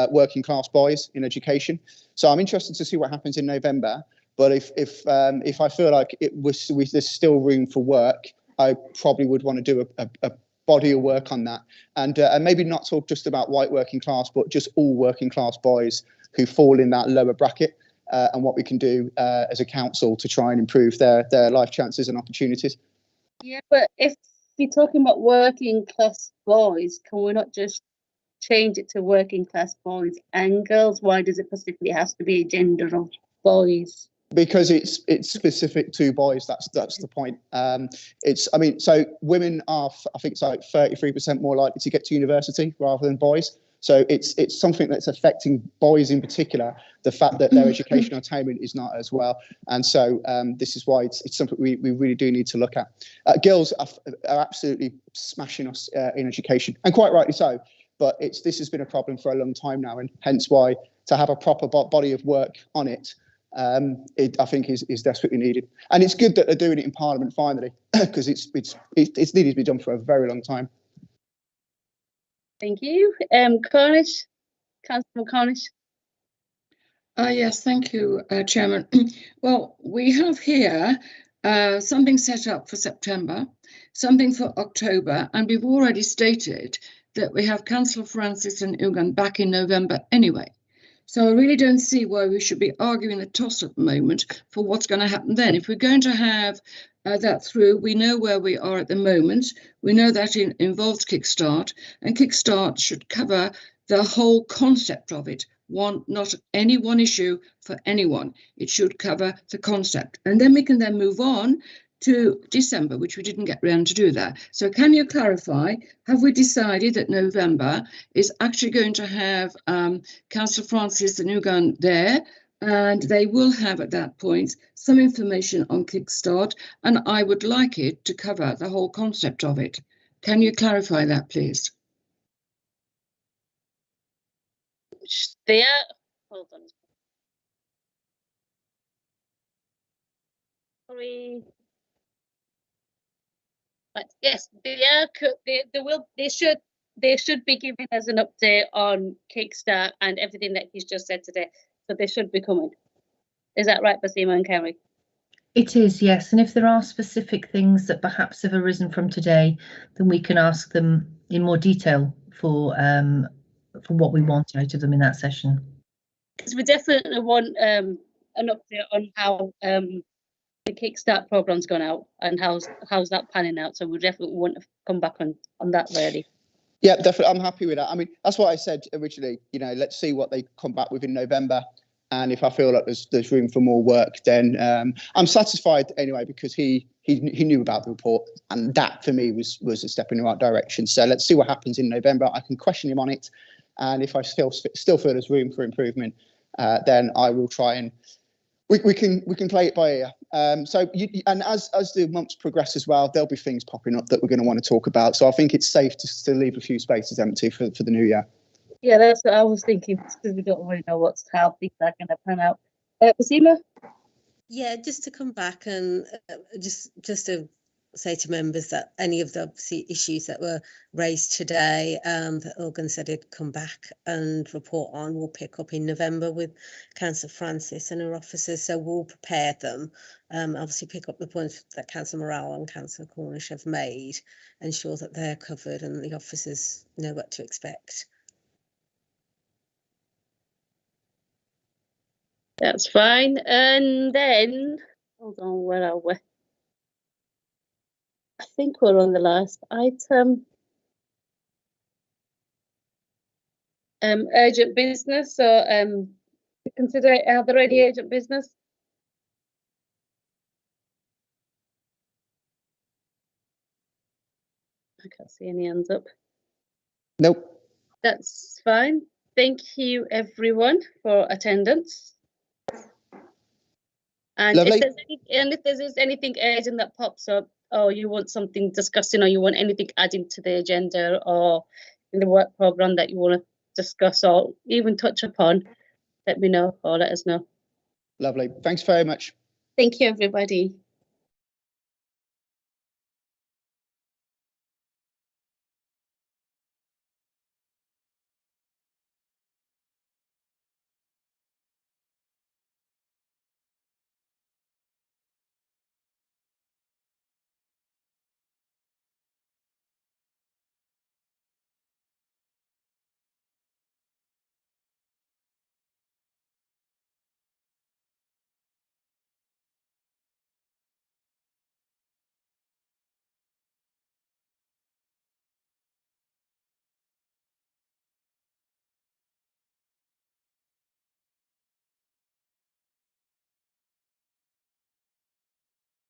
Speaker 8: working class boys in education. So I'm interested to see what happens in November. But if I feel like there's still room for work, I probably would want to do a body of work on that, and maybe not talk just about white working class, but just all working class boys who fall in that lower bracket. And what we can do as a council to try and improve their life chances and opportunities.
Speaker 1: Yeah, but if you're talking about working class boys, can we not just change it to working class boys and girls? Why does it specifically has to be a gender of boys?
Speaker 8: Because it's specific to boys. That's the point. So women are, I think it's like 33% more likely to get to university rather than boys. So it's something that's affecting boys in particular, the fact that their educational attainment is not as well. And so this is why it's something we really do need to look at. Girls are absolutely smashing us in education, and quite rightly so. But this has been a problem for a long time now, and hence why to have a proper body of work on it, I think is desperately needed. And it's good that they're doing it in Parliament finally, because it's needed to be done for a very long time.
Speaker 1: Thank you. Cornish, Councillor Cornish.
Speaker 5: Yes, thank you, Chairman. Well, we have here something set up for September, something for October, and we've already stated that we have Councillor Francis and Ugan back in November anyway. So I really don't see why we should be arguing the toss at the moment for what's going to happen then. If we're going to have that through, we know where we are at the moment. We know that it involves Kickstart, and Kickstart should cover the whole concept of it. Not any one issue for anyone. It should cover the concept. And then we can then move on to December, which we didn't get round to do that. So can you clarify, have we decided that November is actually going to have Councillor Francis and Ugan there, and they will have at that point some information on Kickstart, and I would like it to cover the whole concept of it. Can you clarify that, please?
Speaker 1: They are, hold on. Sorry. But yes, they should be giving us an update on Kickstart and everything that he's just said today. So they should be coming. Is that right, Basima and Kerry?
Speaker 11: It is, yes. And if there are specific things that perhaps have arisen from today, then we can ask them in more detail for what we want out of them in that session.
Speaker 1: Because we definitely want an update on how the Kickstart program's gone out and how's that panning out. So we definitely want to come back on that really.
Speaker 8: Yeah, definitely. I'm happy with that. I mean, that's what I said originally. You know, let's see what they come back with in November. And if I feel like there's room for more work, then I'm satisfied anyway, because he knew about the report, and that for me was a step in the right direction. So let's see what happens in November. I can question him on it, and if I still feel there's room for improvement, then I will try and we can play it by ear. So and as the months progress as well, there'll be things popping up that we're going to want to talk about. So I think it's safe to leave a few spaces empty for the new year.
Speaker 1: Yeah, that's what I was thinking, because we don't really know how things are going to pan out. Basima?
Speaker 10: Yeah, just to come back and just to say to members that any of the obviously issues that were raised today that Organ said he'd come back and report on, we'll pick up in November with Councillor Francis and her officers. So we'll prepare them, obviously pick up the points that Councillor Morale and Councillor Cornish have made, ensure that they're covered and the officers know what to expect.
Speaker 1: That's fine. And then, hold on, where are we? I think we're on the last item. Urgent business. So consider, are there any urgent business? I can't see any hands up.
Speaker 8: Nope. That's
Speaker 1: fine. Thank you everyone for attendance. And
Speaker 8: lovely.
Speaker 1: If there's anything urgent that pops up, or you want something discussing, or you want anything adding to the agenda or in the work programme that you want to discuss or even touch upon, let me know or let us know.
Speaker 8: Lovely. Thanks very much.
Speaker 1: Thank you, everybody.